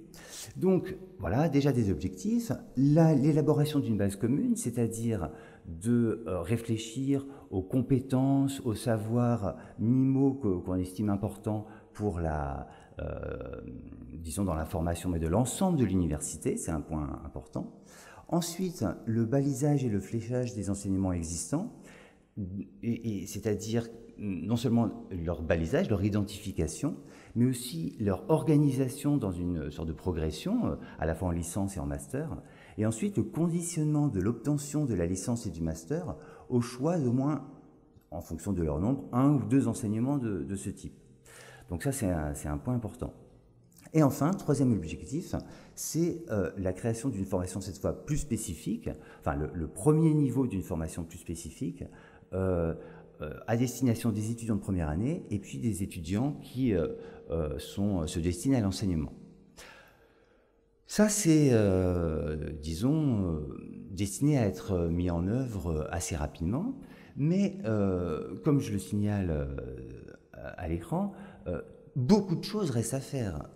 Donc voilà, déjà des objectifs. L'élaboration d'une base commune, c'est-à-dire de réfléchir aux compétences, aux savoirs minimaux qu'on estime importants pour dans la formation, mais de l'ensemble de l'université, c'est un point important. Ensuite, le balisage et le fléchage des enseignements existants, c'est-à-dire non seulement leur balisage, leur identification, mais aussi leur organisation dans une sorte de progression, à la fois en licence et en master, et ensuite le conditionnement de l'obtention de la licence et du master au choix d'au moins, en fonction de leur nombre, 1 ou 2 enseignements de ce type. Donc ça, c'est un point important. Et enfin, troisième objectif, c'est la création d'une formation cette fois plus spécifique, enfin le premier niveau d'une formation plus spécifique, à destination des étudiants de première année et puis des étudiants qui se destinent à l'enseignement. Ça, c'est, destiné à être mis en œuvre assez rapidement, mais comme je le signale à l'écran, beaucoup de choses restent à faire.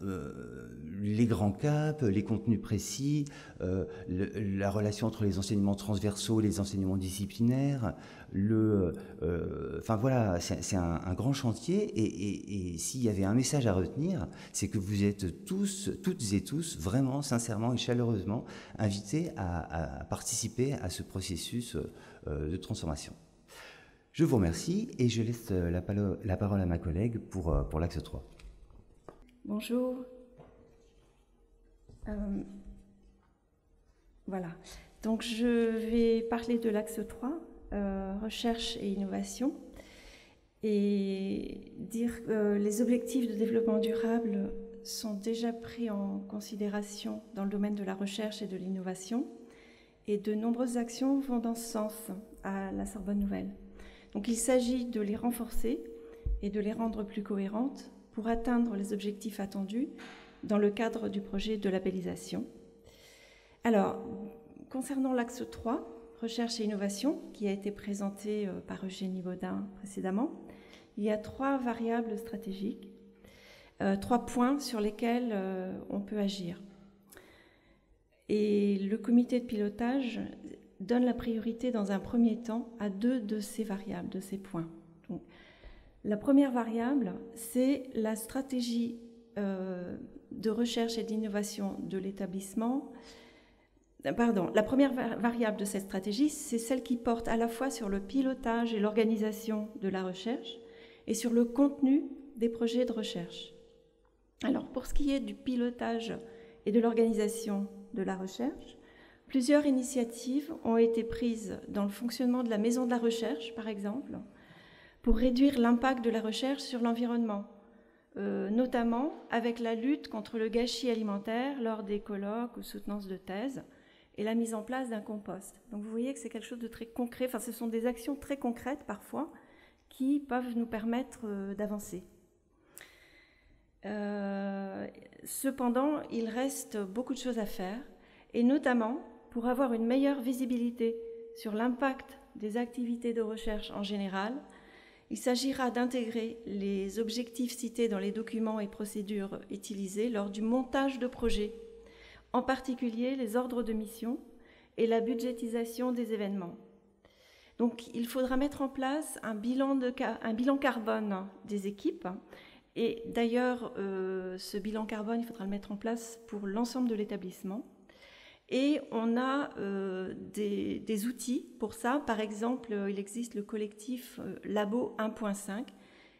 Les grands caps, les contenus précis, la relation entre les enseignements transversaux et les enseignements disciplinaires. Enfin voilà, c'est un grand chantier. Et s'il y avait un message à retenir, c'est que vous êtes tous, toutes et tous, vraiment, sincèrement et chaleureusement invités à participer à ce processus de transformation. Je vous remercie et je laisse la parole à ma collègue pour l'axe 3. Bonjour. Voilà. Donc je vais parler de l'axe 3, recherche et innovation, et dire que les objectifs de développement durable sont déjà pris en considération dans le domaine de la recherche et de l'innovation, et de nombreuses actions vont dans ce sens à la Sorbonne Nouvelle. Donc il s'agit de les renforcer et de les rendre plus cohérentes pour atteindre les objectifs attendus dans le cadre du projet de labellisation. Alors, concernant l'axe 3, recherche et innovation, qui a été présenté par Eugénie Baudin précédemment, il y a 3 variables stratégiques, 3 points sur lesquels on peut agir. Et le comité de pilotage donne la priorité dans un premier temps à 2 de ces variables, de ces points. Donc, la première variable, c'est la stratégie de recherche et d'innovation de l'établissement. Pardon, la première variable de cette stratégie, c'est celle qui porte à la fois sur le pilotage et l'organisation de la recherche et sur le contenu des projets de recherche. Alors, pour ce qui est du pilotage et de l'organisation de la recherche, plusieurs initiatives ont été prises dans le fonctionnement de la maison de la recherche, par exemple, pour réduire l'impact de la recherche sur l'environnement, notamment avec la lutte contre le gâchis alimentaire lors des colloques ou soutenances de thèse et la mise en place d'un compost. Donc vous voyez que c'est quelque chose de très concret, enfin ce sont des actions très concrètes parfois qui peuvent nous permettre d'avancer. Cependant, il reste beaucoup de choses à faire, et notamment pour avoir une meilleure visibilité sur l'impact des activités de recherche en général, il s'agira d'intégrer les objectifs cités dans les documents et procédures utilisés lors du montage de projets, en particulier les ordres de mission et la budgétisation des événements. Donc il faudra mettre en place un bilan carbone des équipes. Et d'ailleurs, ce bilan carbone, il faudra le mettre en place pour l'ensemble de l'établissement. Et on a des outils pour ça. Par exemple, il existe le collectif Labo 1.5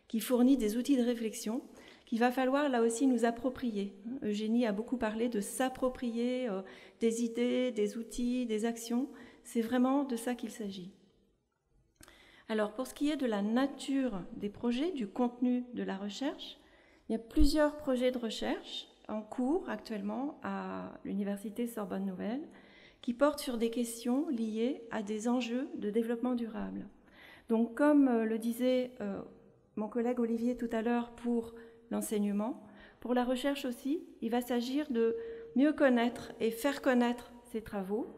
qui fournit des outils de réflexion qu'il va falloir là aussi nous approprier. Eugénie a beaucoup parlé de s'approprier des idées, des outils, des actions. C'est vraiment de ça qu'il s'agit. Alors, pour ce qui est de la nature des projets, du contenu de la recherche, il y a plusieurs projets de recherche en cours actuellement à l'Université Sorbonne Nouvelle qui portent sur des questions liées à des enjeux de développement durable. Donc, comme le disait mon collègue Olivier tout à l'heure pour l'enseignement, pour la recherche aussi, il va s'agir de mieux connaître et faire connaître ces travaux.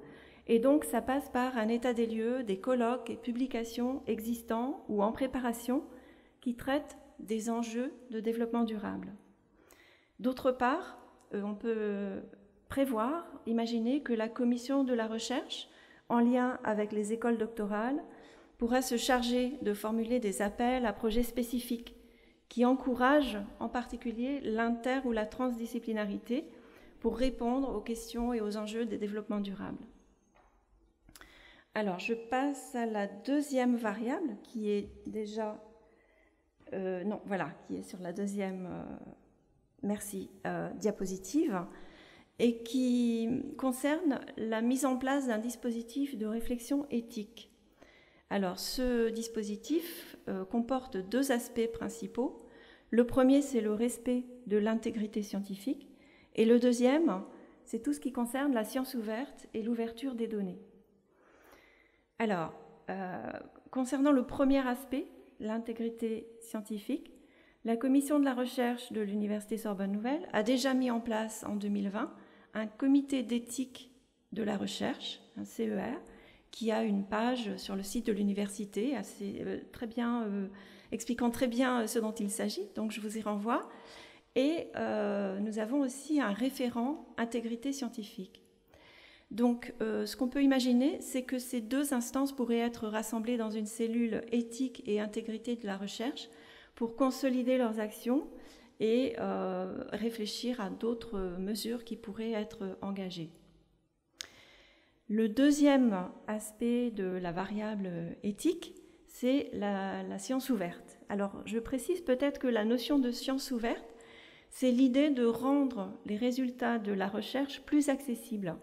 Et donc, ça passe par un état des lieux, des colloques et publications existants ou en préparation qui traitent des enjeux de développement durable. D'autre part, on peut prévoir, imaginer que la commission de la recherche, en lien avec les écoles doctorales, pourra se charger de formuler des appels à projets spécifiques qui encouragent en particulier l'inter- ou la transdisciplinarité pour répondre aux questions et aux enjeux des développements durables. Alors, je passe à la deuxième variable qui est déjà... qui est sur la deuxième diapositive et qui concerne la mise en place d'un dispositif de réflexion éthique. Alors, ce dispositif comporte 2 aspects principaux. Le premier, c'est le respect de l'intégrité scientifique et le deuxième, c'est tout ce qui concerne la science ouverte et l'ouverture des données. Alors, concernant le premier aspect, l'intégrité scientifique, la commission de la recherche de l'Université Sorbonne Nouvelle a déjà mis en place en 2020 un comité d'éthique de la recherche, un CER, qui a une page sur le site de l'université assez très bien expliquant très bien ce dont il s'agit, donc je vous y renvoie. Et nous avons aussi un référent intégrité scientifique. Donc, ce qu'on peut imaginer, c'est que ces deux instances pourraient être rassemblées dans une cellule éthique et intégrité de la recherche pour consolider leurs actions et réfléchir à d'autres mesures qui pourraient être engagées. Le deuxième aspect de la variable éthique, c'est la science ouverte. Alors, je précise peut-être que la notion de science ouverte, c'est l'idée de rendre les résultats de la recherche plus accessibles,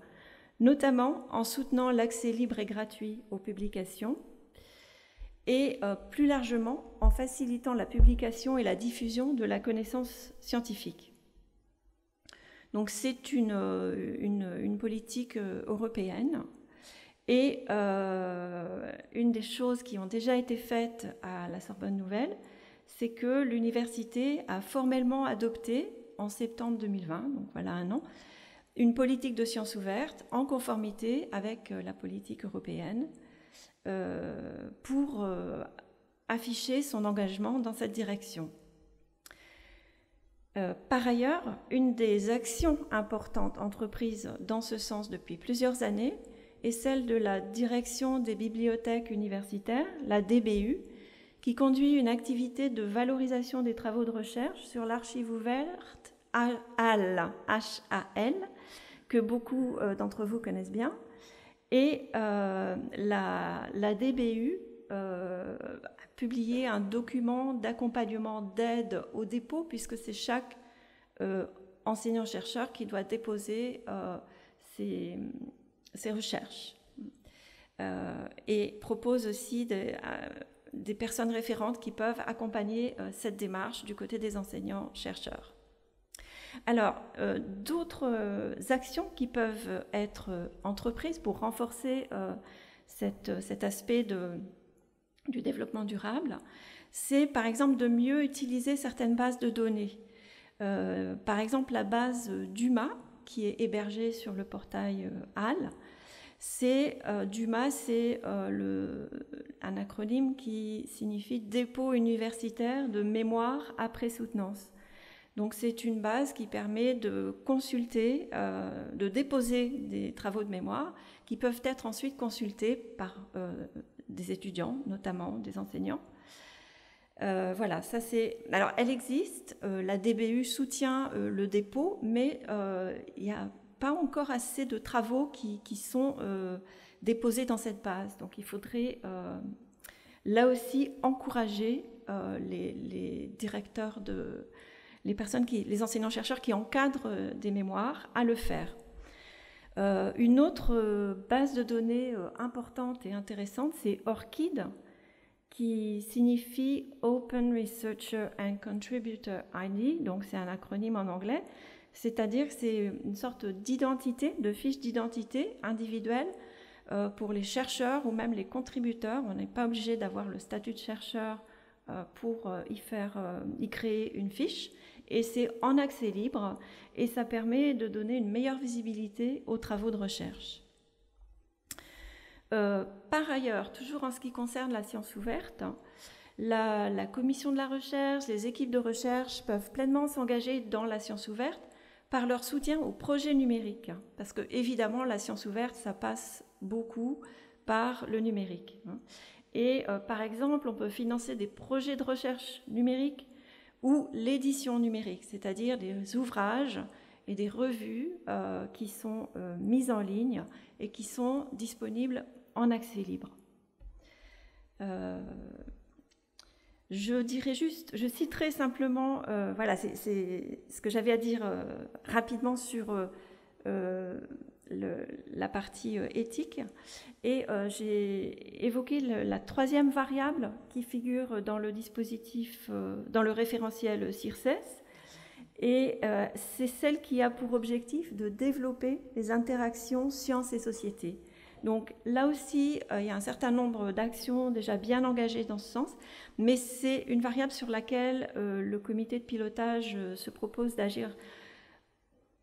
notamment en soutenant l'accès libre et gratuit aux publications et plus largement en facilitant la publication et la diffusion de la connaissance scientifique. Donc c'est une politique européenne et une des choses qui ont déjà été faites à la Sorbonne Nouvelle, c'est que l'université a formellement adopté en septembre 2020, donc voilà un an, une politique de sciences ouvertes en conformité avec la politique européenne pour afficher son engagement dans cette direction. Par ailleurs, une des actions importantes entreprises dans ce sens depuis plusieurs années est celle de la direction des bibliothèques universitaires, la DBU, qui conduit une activité de valorisation des travaux de recherche sur l'archive ouverte HAL, que beaucoup d'entre vous connaissent bien. Et la DBU a publié un document d'accompagnement d'aide au dépôt, puisque c'est chaque enseignant-chercheur qui doit déposer ses recherches. Et propose aussi des personnes référentes qui peuvent accompagner cette démarche du côté des enseignants-chercheurs. Alors, d'autres actions qui peuvent être entreprises pour renforcer cet aspect du développement durable, c'est par exemple de mieux utiliser certaines bases de données. Par exemple, la base DUMA, qui est hébergée sur le portail HAL, DUMA, c'est un acronyme qui signifie Dépôt universitaire de mémoire après soutenance. Donc c'est une base qui permet de consulter, de déposer des travaux de mémoire qui peuvent être ensuite consultés par des étudiants, notamment des enseignants. Voilà, ça c'est. Alors elle existe, la DBU soutient le dépôt, mais il n'y a pas encore assez de travaux qui sont déposés dans cette base. Donc il faudrait là aussi encourager les directeurs les enseignants-chercheurs qui encadrent des mémoires à le faire. Une autre base de données importante et intéressante, c'est ORCID, qui signifie Open Researcher and Contributor ID, donc c'est un acronyme en anglais, c'est-à-dire que c'est une sorte d'identité, de fiche d'identité individuelle pour les chercheurs ou même les contributeurs. On n'est pas obligé d'avoir le statut de chercheur pour y créer une fiche. Et c'est en accès libre et ça permet de donner une meilleure visibilité aux travaux de recherche. Par ailleurs, toujours en ce qui concerne la science ouverte, la commission de la recherche, les équipes de recherche peuvent pleinement s'engager dans la science ouverte par leur soutien aux projets numériques. Parce que, évidemment, la science ouverte, ça passe beaucoup par le numérique. Et par exemple, on peut financer des projets de recherche numérique ou l'édition numérique, c'est-à-dire des ouvrages et des revues qui sont mises en ligne et qui sont disponibles en accès libre. Je citerai simplement, voilà, c'est ce que j'avais à dire rapidement sur la partie éthique. Et j'ai évoqué la troisième variable qui figure dans le dispositif, dans le référentiel CIRCES. Et c'est celle qui a pour objectif de développer les interactions sciences et société. Donc là aussi, il y a un certain nombre d'actions déjà bien engagées dans ce sens, mais c'est une variable sur laquelle le comité de pilotage se propose d'agir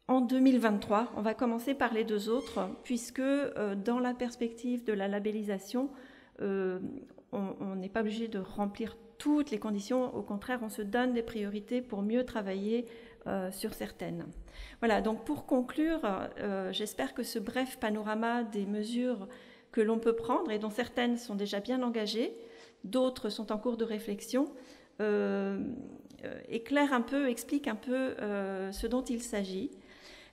en 2023. On va commencer par les deux autres, puisque dans la perspective de la labellisation, on n'est pas obligé de remplir toutes les conditions. Au contraire, on se donne des priorités pour mieux travailler sur certaines. Voilà, donc pour conclure, j'espère que ce bref panorama des mesures que l'on peut prendre, et dont certaines sont déjà bien engagées, d'autres sont en cours de réflexion, éclaire un peu, explique un peu ce dont il s'agit.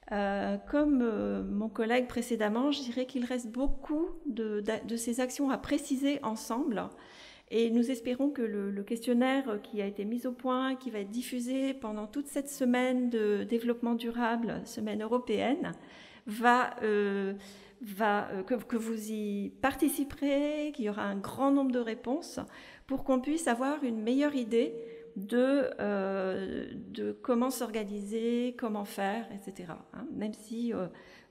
Comme mon collègue précédemment, je dirais qu'il reste beaucoup de ces actions à préciser ensemble. Et nous espérons que le questionnaire qui a été mis au point, qui va être diffusé pendant toute cette semaine de développement durable, semaine européenne, que vous y participerez, qu'il y aura un grand nombre de réponses pour qu'on puisse avoir une meilleure idée de comment s'organiser, comment faire, etc. Hein, même si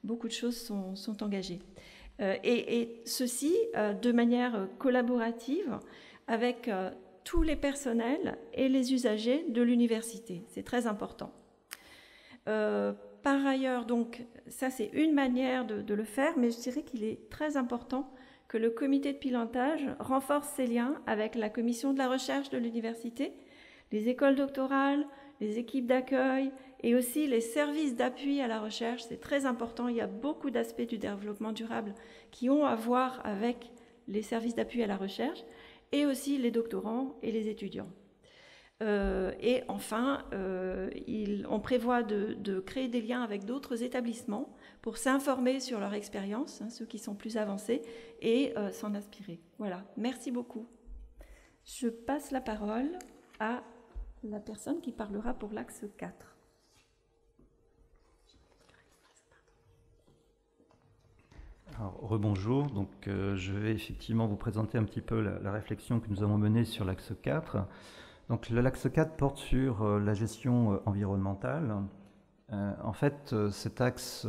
beaucoup de choses sont engagées. Et ceci de manière collaborative avec tous les personnels et les usagers de l'université. C'est très important. Par ailleurs, donc, ça c'est une manière de le faire, mais je dirais qu'il est très important que le comité de pilotage renforce ses liens avec la commission de la recherche de l'université, les écoles doctorales, les équipes d'accueil et aussi les services d'appui à la recherche. C'est très important. Il y a beaucoup d'aspects du développement durable qui ont à voir avec les services d'appui à la recherche et aussi les doctorants et les étudiants. Et enfin, on prévoit de créer des liens avec d'autres établissements pour s'informer sur leur expérience, hein, ceux qui sont plus avancés, et s'en inspirer. Voilà, merci beaucoup. Je passe la parole à la personne qui parlera pour l'axe 4. Alors, rebonjour, donc je vais effectivement vous présenter un petit peu la réflexion que nous avons menée sur l'axe 4. Donc l'axe 4 porte sur la gestion environnementale. En fait, cet axe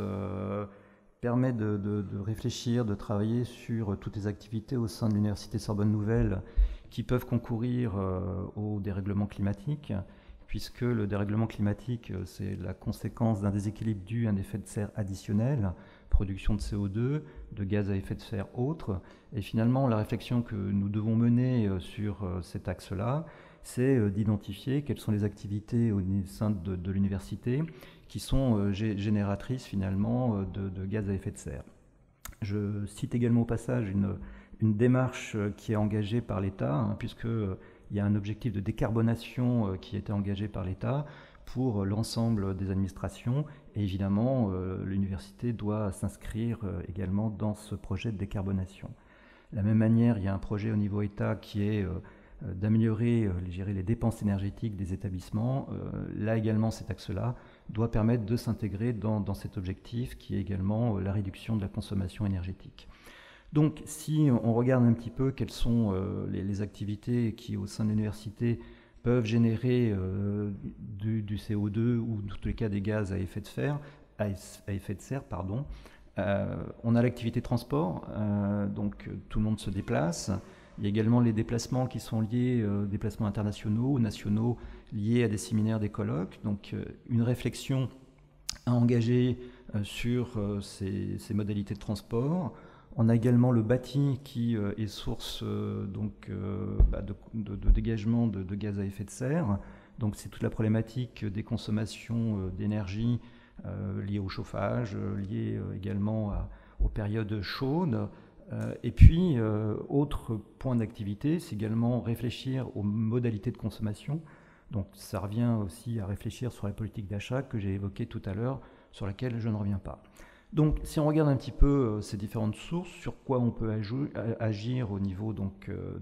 permet de réfléchir, de travailler sur toutes les activités au sein de l'Université Sorbonne Nouvelle qui peuvent concourir au dérèglement climatique, puisque le dérèglement climatique, c'est la conséquence d'un déséquilibre dû à un effet de serre additionnel, production de CO2, de gaz à effet de serre autres. Et finalement, la réflexion que nous devons mener sur cet axe-là, c'est d'identifier quelles sont les activités au sein de l'université qui sont génératrices finalement de gaz à effet de serre. Je cite également au passage une démarche qui est engagée par l'État, hein, puisqu'il y a un objectif de décarbonation qui a été engagé par l'État pour l'ensemble des administrations. Et évidemment, l'université doit s'inscrire également dans ce projet de décarbonation. De la même manière, il y a un projet au niveau État qui est d'améliorer les dépenses énergétiques des établissements. Là également, cet axe-là doit permettre de s'intégrer dans cet objectif qui est également la réduction de la consommation énergétique. Donc, si on regarde un petit peu quelles sont les activités qui, au sein de l'université, peuvent générer du CO2 ou, dans tous les cas, des gaz à effet de serre, on a l'activité transport, donc tout le monde se déplace. Il y a également les déplacements qui sont liés, déplacements internationaux ou nationaux, liés à des séminaires, des colloques. Donc, une réflexion à engager sur ces modalités de transport. On a également le bâti qui est source de dégagement de gaz à effet de serre. Donc c'est toute la problématique des consommations d'énergie liées au chauffage, liées également aux périodes chaudes. Et puis, autre point d'activité, c'est également réfléchir aux modalités de consommation. Donc ça revient aussi à réfléchir sur la politique d'achat que j'ai évoquée tout à l'heure, sur laquelle je ne reviens pas. Donc, si on regarde un petit peu ces différentes sources, sur quoi on peut agir au niveau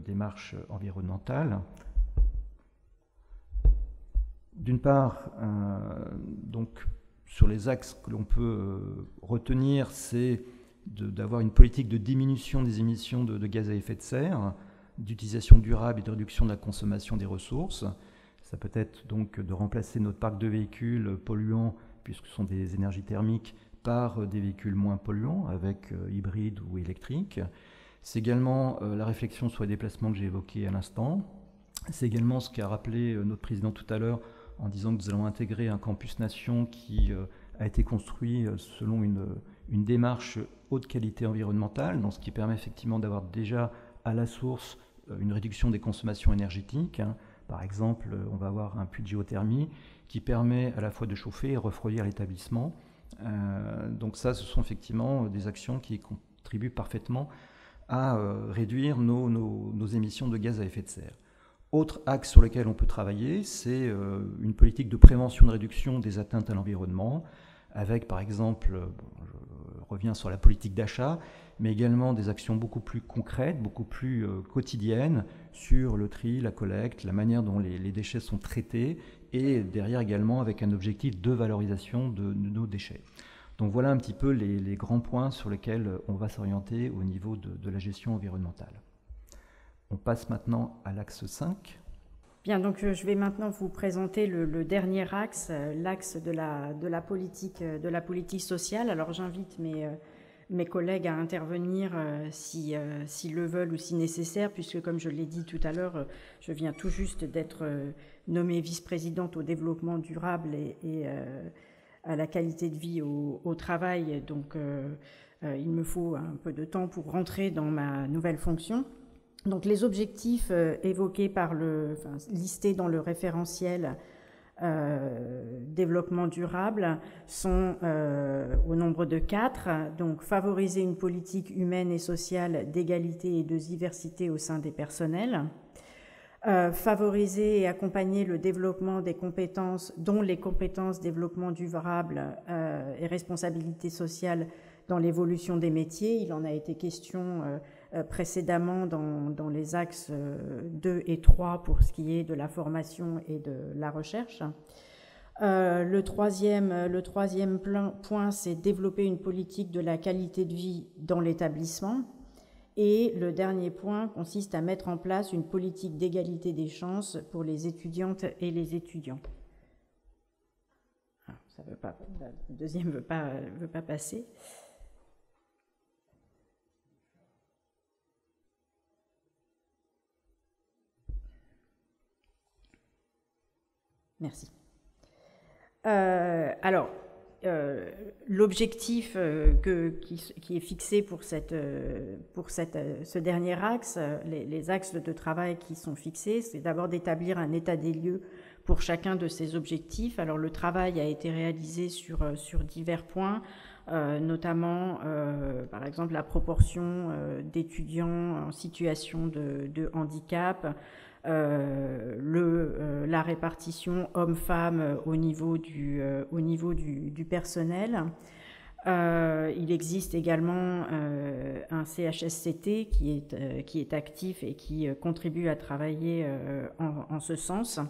démarche environnementale. D'une part, sur les axes que l'on peut retenir, c'est d'avoir une politique de diminution des émissions de gaz à effet de serre, d'utilisation durable et de réduction de la consommation des ressources. Ça peut être donc de remplacer notre parc de véhicules polluants, puisque ce sont des énergies thermiques, par des véhicules moins polluants, avec hybrides ou électriques. C'est également la réflexion sur les déplacements que j'ai évoqués à l'instant. C'est également ce qu'a rappelé notre président tout à l'heure en disant que nous allons intégrer un campus nation qui a été construit selon une démarche haute qualité environnementale, donc ce qui permet effectivement d'avoir déjà à la source une réduction des consommations énergétiques. Par exemple, on va avoir un puits de géothermie qui permet à la fois de chauffer et refroidir l'établissement. Donc ça, ce sont effectivement des actions qui contribuent parfaitement à réduire nos émissions de gaz à effet de serre. Autre axe sur lequel on peut travailler, c'est une politique de prévention de réduction des atteintes à l'environnement, avec par exemple, je reviens sur la politique d'achat, mais également des actions beaucoup plus concrètes, beaucoup plus quotidiennes sur le tri, la collecte, la manière dont les déchets sont traités, et derrière également avec un objectif de valorisation de nos déchets. Donc voilà un petit peu les grands points sur lesquels on va s'orienter au niveau de la gestion environnementale. On passe maintenant à l'axe 5. Bien, donc je vais maintenant vous présenter le dernier axe, l'axe de la politique sociale. Alors j'invite mes collègues à intervenir s'ils le veulent ou si nécessaire, puisque comme je l'ai dit tout à l'heure, je viens tout juste d'être nommée vice-présidente au développement durable et à la qualité de vie au travail. Donc il me faut un peu de temps pour rentrer dans ma nouvelle fonction. Donc les objectifs évoqués listés dans le référentiel développement durable sont au nombre de 4. Donc favoriser une politique humaine et sociale d'égalité et de diversité au sein des personnels. Favoriser et accompagner le développement des compétences, dont les compétences développement durable et responsabilité sociale dans l'évolution des métiers. Il en a été question précédemment dans les axes 2 et 3 pour ce qui est de la formation et de la recherche. Le troisième point, c'est développer une politique de la qualité de vie dans l'établissement. Et le dernier point consiste à mettre en place une politique d'égalité des chances pour les étudiantes et les étudiants. Ça veut pas, le deuxième veut pas passer. Merci. L'objectif qui est fixé pour ce dernier axe, les axes de travail qui sont fixés, c'est d'abord d'établir un état des lieux pour chacun de ces objectifs. Alors le travail a été réalisé sur divers points, notamment par exemple la proportion d'étudiants en situation de handicap, la répartition hommes-femmes au niveau du personnel. Il existe également un CHSCT qui est actif et qui contribue à travailler en ce sens.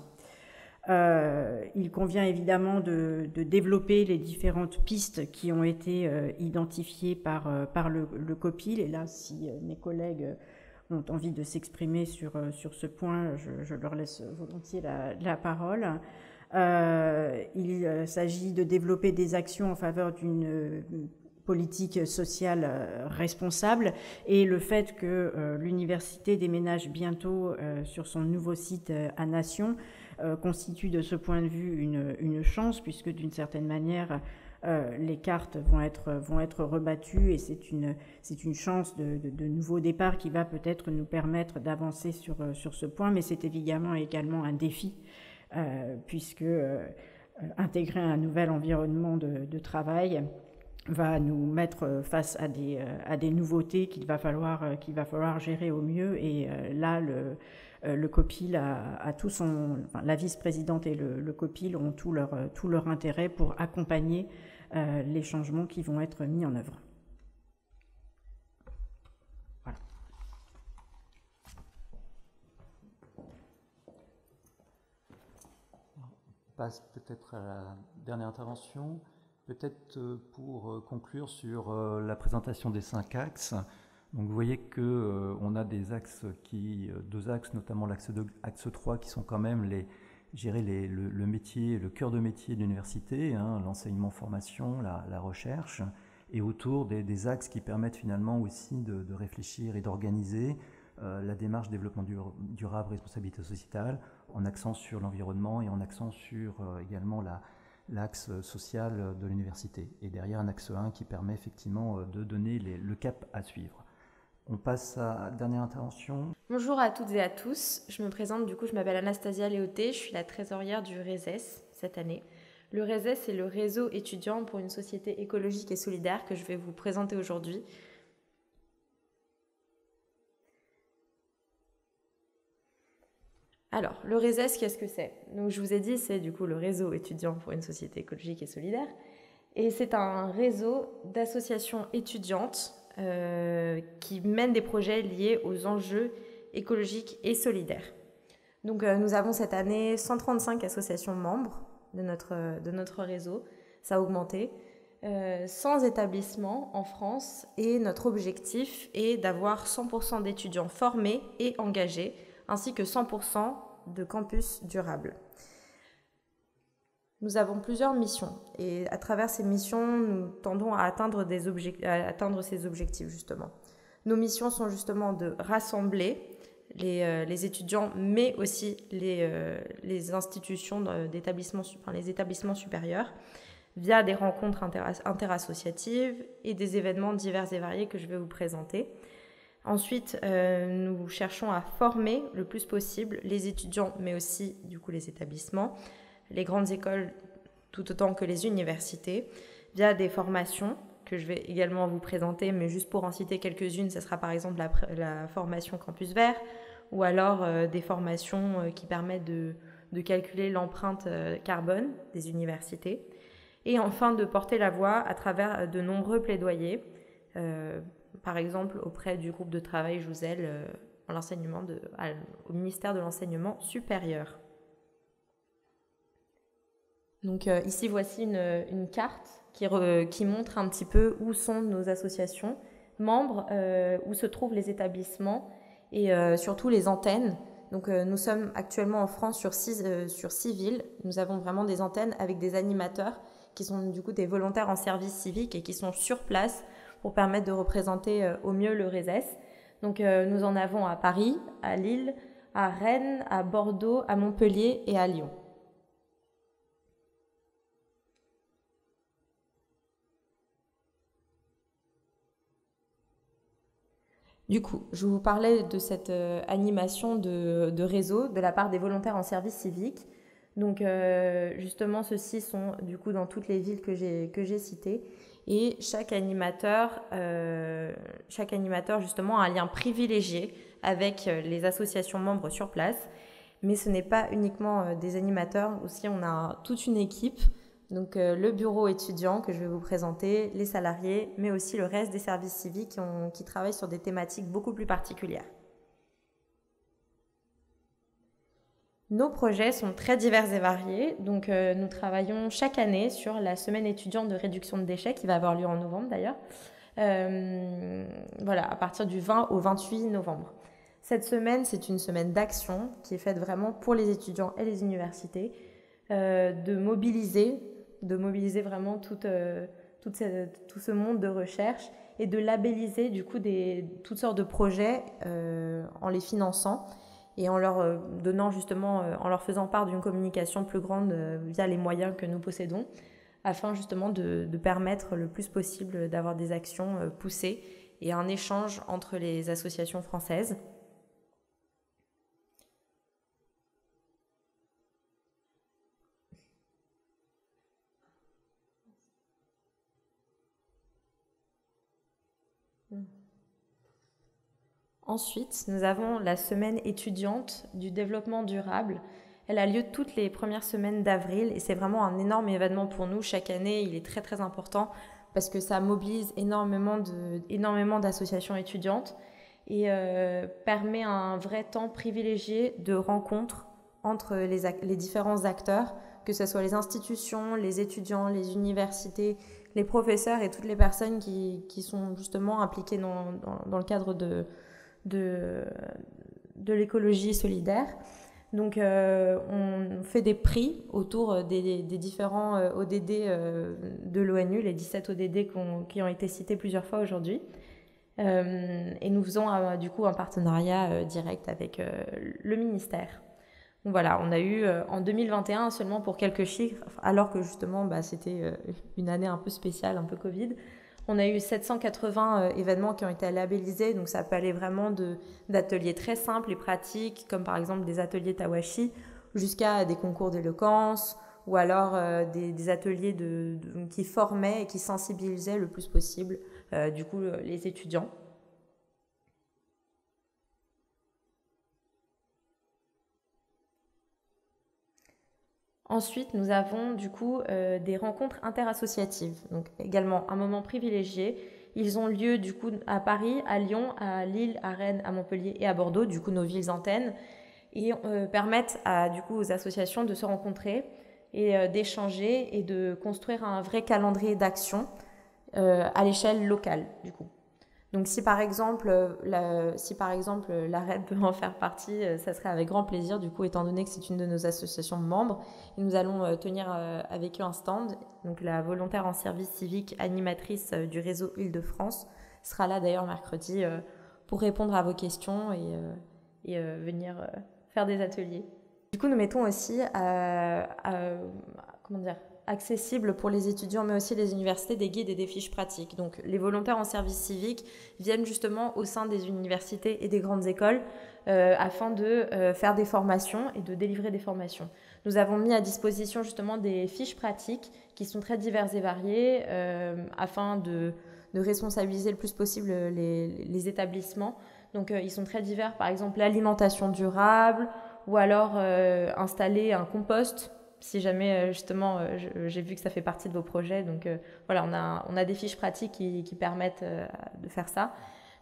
Il convient évidemment de développer les différentes pistes qui ont été identifiées par le COPIL. Et là, si mes collègues ont envie de s'exprimer sur ce point, je leur laisse volontiers la parole. Il s'agit de développer des actions en faveur d'une politique sociale responsable, et le fait que l'université déménage bientôt sur son nouveau site à Nation constitue de ce point de vue une chance, puisque d'une certaine manière les cartes vont être rebattues, et c'est une chance de nouveau départ qui va peut-être nous permettre d'avancer sur ce point, mais c'est évidemment également un défi, puisque intégrer un nouvel environnement de travail va nous mettre face à des nouveautés qu'il va falloir gérer au mieux, et là le COPIL a tout la vice-présidente et le COPIL ont tout leur intérêt pour accompagner les changements qui vont être mis en œuvre. Voilà. On passe peut-être à la dernière intervention. Peut-être pour conclure sur la présentation des 5 axes. Donc vous voyez qu'on a deux axes, notamment l'axe 2, axe 3, qui sont quand même le métier, le cœur de métier de l'université, l'enseignement-formation, la recherche, et autour des axes qui permettent finalement aussi de réfléchir et d'organiser la démarche développement durable, responsabilité sociétale, en accent sur l'environnement et en accent sur également l'axe social de l'université. Et derrière un axe 1 qui permet effectivement de donner le cap à suivre. On passe à la dernière intervention. Bonjour à toutes et à tous. Je me présente, je m'appelle Anastasia Léoté, je suis la trésorière du RESES cette année. Le RESES, c'est le réseau étudiant pour une société écologique et solidaire que je vais vous présenter aujourd'hui. Alors, le RESES, qu'est-ce que c'est? Donc, je vous ai dit, c'est le réseau étudiant pour une société écologique et solidaire. Et c'est un réseau d'associations étudiantes qui mènent des projets liés aux enjeux écologiques et solidaires. Donc, nous avons cette année 135 associations membres de notre réseau. Ça a augmenté. 100 établissements en France. Et notre objectif est d'avoir 100% d'étudiants formés et engagés, ainsi que 100% de campus durables. Nous avons plusieurs missions et à travers ces missions, nous tendons à atteindre ces objectifs justement. Nos missions sont justement de rassembler les étudiants, mais aussi les institutions d'établissements, les établissements supérieurs, via des rencontres interassociatives et des événements divers et variés que je vais vous présenter. Ensuite, nous cherchons à former le plus possible les étudiants, mais aussi les établissements, les grandes écoles tout autant que les universités, via des formations que je vais également vous présenter, mais juste pour en citer quelques-unes, ce sera par exemple la formation Campus Vert, ou alors des formations qui permettent de calculer l'empreinte carbone des universités, et enfin de porter la voix à travers de nombreux plaidoyers, par exemple auprès du groupe de travail Jouzel au ministère de l'Enseignement supérieur. Donc ici, voici une carte qui montre un petit peu où sont nos associations membres, où se trouvent les établissements et surtout les antennes. Donc nous sommes actuellement en France sur 6 villes. Nous avons vraiment des antennes avec des animateurs qui sont des volontaires en service civique et qui sont sur place pour permettre de représenter au mieux le RESES. Donc nous en avons à Paris, à Lille, à Rennes, à Bordeaux, à Montpellier et à Lyon. Du coup, je vous parlais de cette animation de réseau de la part des volontaires en service civique. Donc, justement, ceux-ci sont dans toutes les villes que j'ai citées. Et chaque animateur, justement, a un lien privilégié avec les associations membres sur place. Mais ce n'est pas uniquement des animateurs, aussi on a toute une équipe. Donc le bureau étudiant que je vais vous présenter, les salariés, mais aussi le reste des services civiques qui travaillent sur des thématiques beaucoup plus particulières. Nos projets sont très divers et variés. Donc nous travaillons chaque année sur la semaine étudiante de réduction de déchets qui va avoir lieu en novembre d'ailleurs. À partir du 20 au 28 novembre. Cette semaine, c'est une semaine d'action qui est faite vraiment pour les étudiants et les universités, de mobiliser vraiment tout ce monde de recherche et de labelliser toutes sortes de projets en les finançant et en leur donnant justement, en leur faisant part d'une communication plus grande via les moyens que nous possédons, afin justement de permettre le plus possible d'avoir des actions poussées et un échange entre les associations françaises. Ensuite, nous avons la semaine étudiante du développement durable. Elle a lieu toutes les premières semaines d'avril et c'est vraiment un énorme événement pour nous. Chaque année, il est très très important parce que ça mobilise énormément d'associations étudiantes et permet un vrai temps privilégié de rencontre entre les différents acteurs, que ce soit les institutions, les étudiants, les universités, les professeurs et toutes les personnes qui sont justement impliquées dans le cadre de l'écologie solidaire. Donc on fait des prix autour des différents ODD de l'ONU, les 17 ODD qui ont été cités plusieurs fois aujourd'hui. Et nous faisons un partenariat direct avec le ministère. Donc voilà, on a eu en 2021 seulement pour quelques chiffres, alors que justement c'était une année un peu spéciale, un peu Covid. On a eu 780 événements qui ont été labellisés, donc ça peut aller vraiment d'ateliers très simples et pratiques, comme par exemple des ateliers Tawashi, jusqu'à des concours d'éloquence, ou alors des ateliers qui formaient et qui sensibilisaient le plus possible les étudiants. Ensuite, nous avons des rencontres interassociatives, donc également un moment privilégié. Ils ont lieu à Paris, à Lyon, à Lille, à Rennes, à Montpellier et à Bordeaux, nos villes antennes, et permettent aux associations de se rencontrer et d'échanger et de construire un vrai calendrier d'action à l'échelle locale, Donc si par exemple la RED peut en faire partie, ça serait avec grand plaisir, étant donné que c'est une de nos associations membres. Et nous allons tenir avec eux un stand. Donc la volontaire en service civique animatrice du réseau Île-de-France sera là d'ailleurs mercredi pour répondre à vos questions et venir faire des ateliers. Nous mettons aussi accessible pour les étudiants mais aussi les universités des guides et des fiches pratiques. Donc les volontaires en service civique viennent justement au sein des universités et des grandes écoles afin de faire des formations et de délivrer des formations. Nous avons mis à disposition justement des fiches pratiques qui sont très diverses et variées afin de responsabiliser le plus possible les établissements. Donc ils sont très divers, par exemple l'alimentation durable ou alors installer un compost. Si jamais, justement, j'ai vu que ça fait partie de vos projets. Donc, voilà, on a des fiches pratiques qui permettent de faire ça.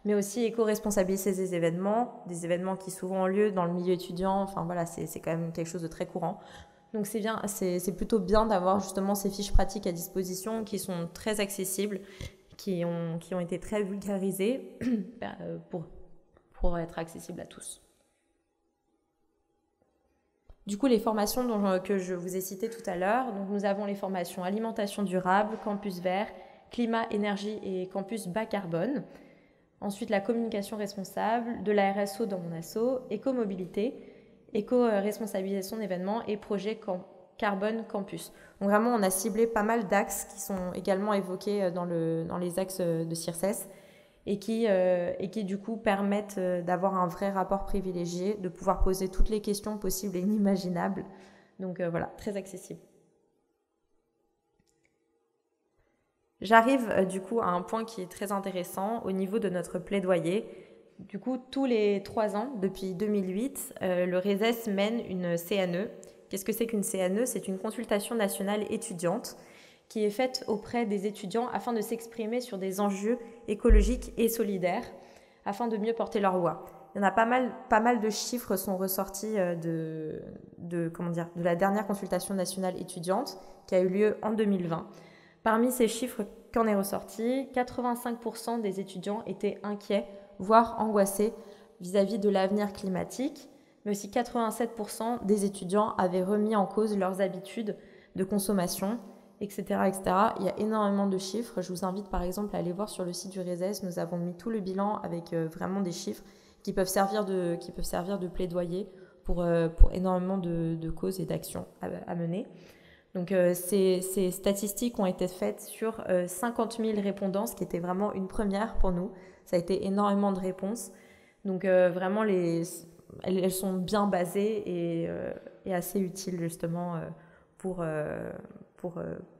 Mais aussi éco-responsabiliser des événements qui souvent ont lieu dans le milieu étudiant. Enfin, voilà, c'est quand même quelque chose de très courant. Donc, c'est plutôt bien d'avoir justement ces fiches pratiques à disposition qui sont très accessibles, qui ont été très vulgarisées pour être accessibles à tous. Les formations que je vous ai citées tout à l'heure, donc nous avons les formations alimentation durable, campus vert, climat, énergie et campus bas carbone. Ensuite, la communication responsable, de la RSO dans mon asso, éco-mobilité, éco-responsabilisation d'événements et projet carbone campus. Donc vraiment, on a ciblé pas mal d'axes qui sont également évoqués dans les axes de CIRCES et qui permettent d'avoir un vrai rapport privilégié, de pouvoir poser toutes les questions possibles et inimaginables. Donc voilà, très accessible. J'arrive à un point qui est très intéressant au niveau de notre plaidoyer. Tous les 3 ans, depuis 2008, le RESES mène une CNE. Qu'est-ce que c'est qu'une CNE ? C'est une consultation nationale étudiante qui est faite auprès des étudiants afin de s'exprimer sur des enjeux écologiques et solidaires, afin de mieux porter leur voix. Il y en a pas mal de chiffres sont ressortis de la dernière consultation nationale étudiante qui a eu lieu en 2020. Parmi ces chiffres qu'en est ressorti, 85% des étudiants étaient inquiets, voire angoissés vis-à-vis de l'avenir climatique, mais aussi 87% des étudiants avaient remis en cause leurs habitudes de consommation, etc., etc. Il y a énormément de chiffres. Je vous invite par exemple à aller voir sur le site du RESES. Nous avons mis tout le bilan avec vraiment des chiffres qui peuvent servir de plaidoyer pour énormément de causes et d'actions à mener. Donc ces statistiques ont été faites sur 50 000 répondants, ce qui était vraiment une première pour nous. Ça a été énormément de réponses. Donc vraiment, elles sont bien basées et assez utiles justement pour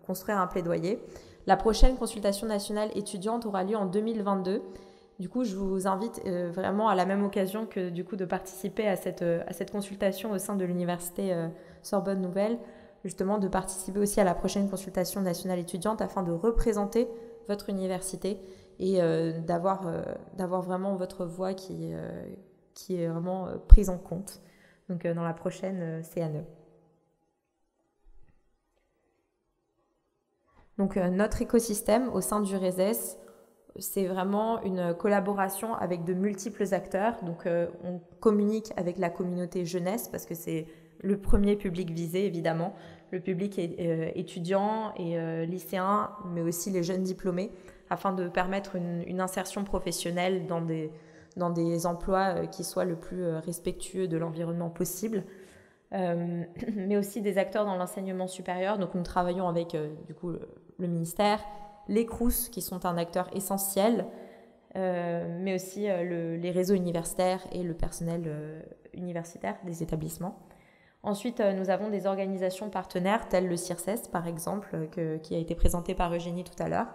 construire un plaidoyer. La prochaine consultation nationale étudiante aura lieu en 2022. Du coup, je vous invite vraiment à la même occasion que de participer à cette consultation au sein de l'université Sorbonne Nouvelle, justement de participer aussi à la prochaine consultation nationale étudiante afin de représenter votre université et d'avoir vraiment votre voix qui est vraiment prise en compte dans la prochaine CNE. Donc notre écosystème au sein du RESES, c'est vraiment une collaboration avec de multiples acteurs. Donc on communique avec la communauté jeunesse parce que c'est le premier public visé évidemment. Le public est étudiant et lycéen, mais aussi les jeunes diplômés, afin de permettre une insertion professionnelle dans des emplois qui soient le plus respectueux de l'environnement possible. Mais aussi des acteurs dans l'enseignement supérieur. Donc nous travaillons avec le ministère les CROUS qui sont un acteur essentiel, mais aussi les réseaux universitaires et le personnel universitaire des établissements. Ensuite, nous avons des organisations partenaires telles le CIRCES par exemple, qui a été présenté par Eugénie tout à l'heure.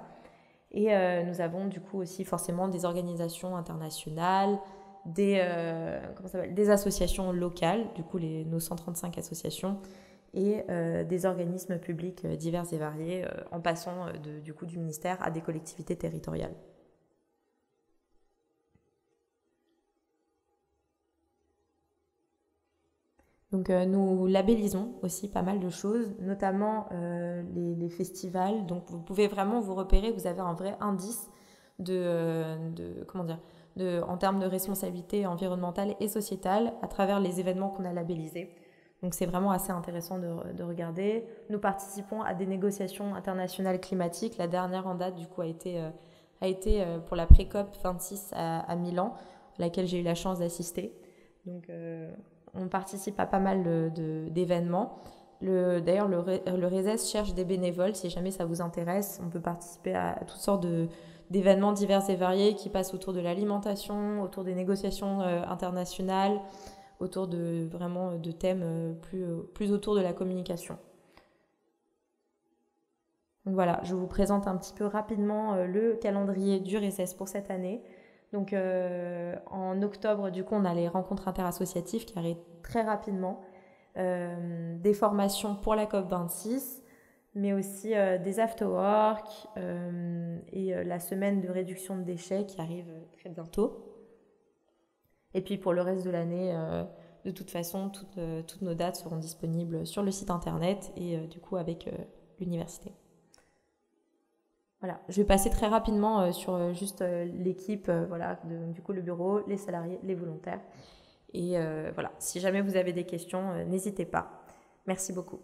Et nous avons du coup aussi forcément des organisations internationales, des associations locales, du coup nos 135 associations, et des organismes publics divers et variés, en passant du ministère à des collectivités territoriales. Donc nous labellisons aussi pas mal de choses, notamment les festivals. Donc vous pouvez vraiment vous repérer, vous avez un vrai indice en termes de responsabilité environnementale et sociétale à travers les événements qu'on a labellisés. Donc c'est vraiment assez intéressant de regarder. Nous participons à des négociations internationales climatiques. La dernière en date du coup a été pour la pré-COP 26 à Milan, à laquelle j'ai eu la chance d'assister. Donc on participe à pas mal d'événements. D'ailleurs, le RESES cherche des bénévoles. Si jamais ça vous intéresse, on peut participer à toutes sortes d'événements divers et variés qui passent autour de l'alimentation, autour des négociations internationales, autour de thèmes plus autour de la communication. Donc voilà, je vous présente un petit peu rapidement le calendrier du RESES pour cette année. Donc en octobre, du coup, on a les rencontres interassociatives qui arrivent très rapidement, des formations pour la COP26, mais aussi des afterworks et la semaine de réduction de déchets qui arrive très bientôt. Et puis pour le reste de l'année, de toute façon, toutes nos dates seront disponibles sur le site internet et du coup avec l'université. Voilà, je vais passer très rapidement sur juste l'équipe, du coup le bureau, les salariés, les volontaires. Et voilà, si jamais vous avez des questions, n'hésitez pas. Merci beaucoup.